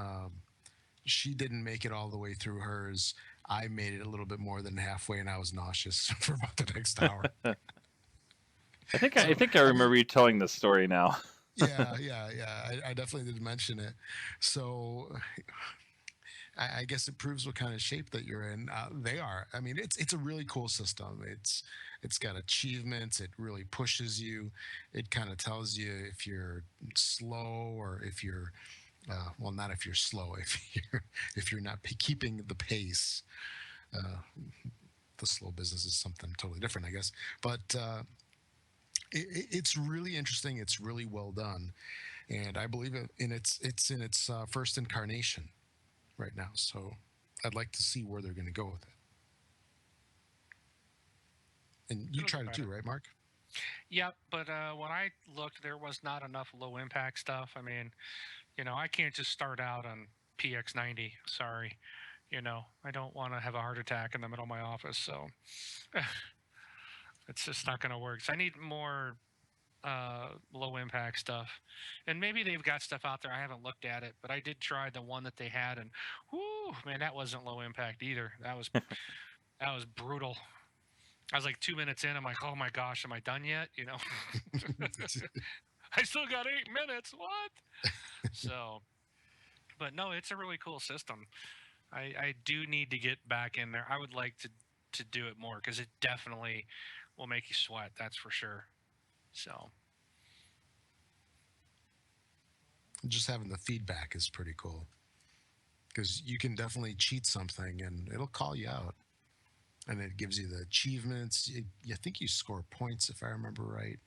She didn't make it all the way through hers. I made it a little bit more than halfway, and I was nauseous for about the next hour. I think I remember you telling this story now. Yeah. I definitely did mention it. So I guess it proves what kind of shape that you're in. They are. I mean, it's a really cool system. It's got achievements. It really pushes you. It kind of tells you if you're slow or if you're well, not if you're slow. If you're not keeping the pace. The slow business is something totally different, I guess. But it's really interesting. It's really well done, and I believe it's in its first incarnation right now. So I'd like to see where they're going to go with it. And you It'll tried get it too, better. right, Mark? Yep, but when I looked, there was not enough low impact stuff. I mean, I can't just start out on PX90. Sorry. I don't want to have a heart attack in the middle of my office. So it's just not going to work. So I need more low impact stuff. And maybe they've got stuff out there. I haven't looked at it, but I did try the one that they had, and whoo, man, that wasn't low impact either. That was brutal. I was like 2 minutes in. I'm like, oh my gosh, am I done yet? I still got 8 minutes. What? So, but no, it's a really cool system. I do need to get back in there. I would like to do it more because it definitely will make you sweat. That's for sure. So, Just having the feedback is pretty cool because you can definitely cheat something and it'll call you out, and it gives you the achievements. I think you score points if I remember right.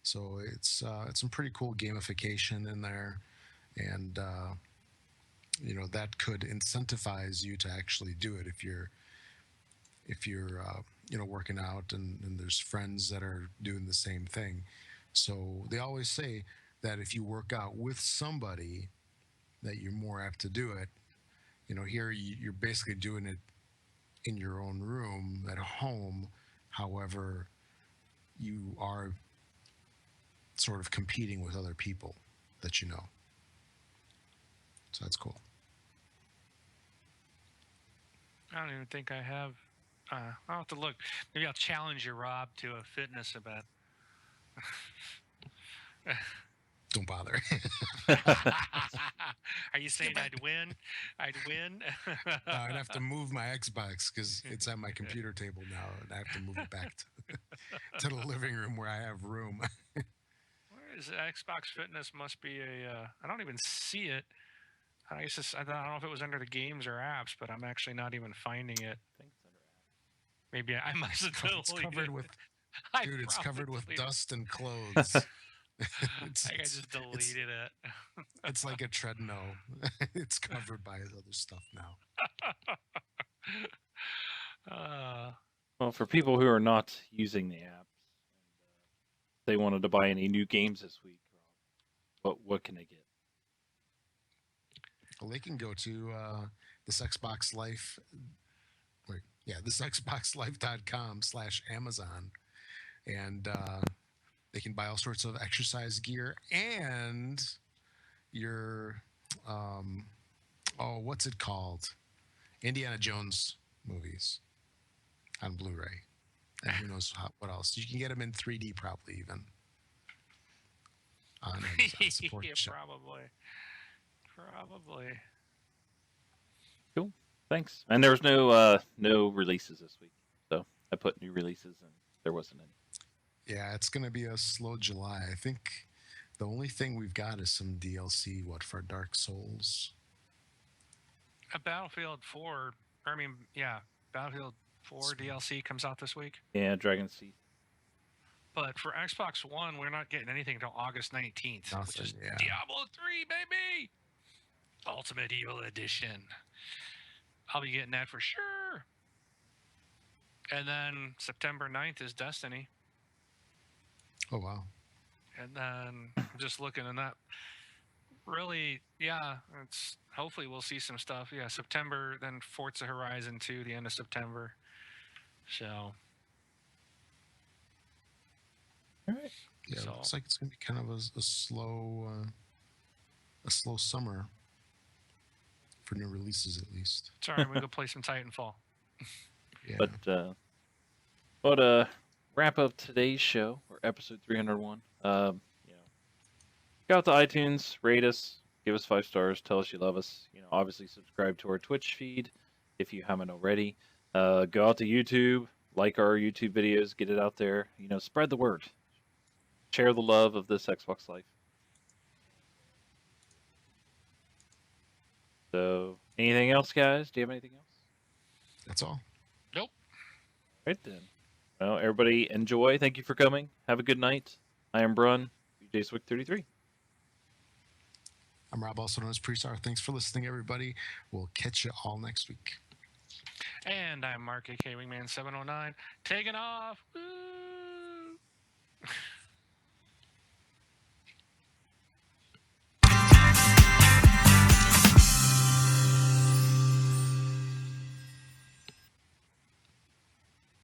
So it's some pretty cool gamification in there, and that could incentivize you to actually do it if you're working out and there's friends that are doing the same thing. So they always say that if you work out with somebody, that you're more apt to do it. Here you're basically doing it in your own room at home. However, you are sort of competing with other people that you know. So that's cool. I don't even think I have. I'll have to look. Maybe I'll challenge you, Rob, to a fitness event. Don't bother. Are you saying I'd win? I'd win. I'd have to move my Xbox because it's at my computer table now, and I have to move it back to the living room where I have room. Where is it? Xbox Fitness? Must be a. I don't even see it. I guess I don't know if it was under the games or apps, but I'm actually not even finding it. Maybe I must have It's totally covered did. with, I dude. It's covered with probably- dust and clothes. I think I just deleted it. It's like a treadmill. It's covered by other stuff now. Well, for people who are not using the apps, they wanted to buy any new games this week. What can they get? Well, they can go to this Xbox Life. Wait, yeah, this XboxLife.com/Amazon, and they can buy all sorts of exercise gear and your what's it called? Indiana Jones movies on Blu-ray. And who knows what else? You can get them in 3D probably even. On Amazon. Support Yeah, the show. probably. Cool. Thanks. And there was no releases this week, so I put new releases, and there wasn't any. Yeah, it's gonna be a slow July. I think the only thing we've got is some DLC. What for Dark Souls? A Battlefield 4. I mean, yeah, Battlefield 4 DLC comes out this week. Yeah, Dragon Seed. But for Xbox One, we're not getting anything until August 19th, which is Nothing, yeah. Diablo 3, baby! Ultimate Evil Edition. I'll be getting that for sure. And then September 9th is Destiny. Oh wow. And then I'm just looking at that. Really, yeah, it's hopefully we'll see some stuff. Yeah, September, then Forza Horizon 2, the end of September. So, All right. Yeah, So- it looks like it's gonna be kind of a slow summer for new releases, at least. sorry, we go play some Titanfall. Yeah. But wrap up today's show, or episode 301. Go out to iTunes, rate us, give us 5 stars, tell us you love us. Obviously subscribe to our Twitch feed if you haven't already. Go out to YouTube, like our YouTube videos, get it out there. Spread the word. Share the love of this Xbox Life. So, anything else, guys? Do you have anything else? That's all. Right then. Well, everybody enjoy. Thank you for coming. Have a good night. I am Brun, JSwick33. I'm Rob, also known as Prestar. Thanks for listening, everybody. We'll catch you all next week. And I'm Mark, aka Wingman709, taking off. Woo!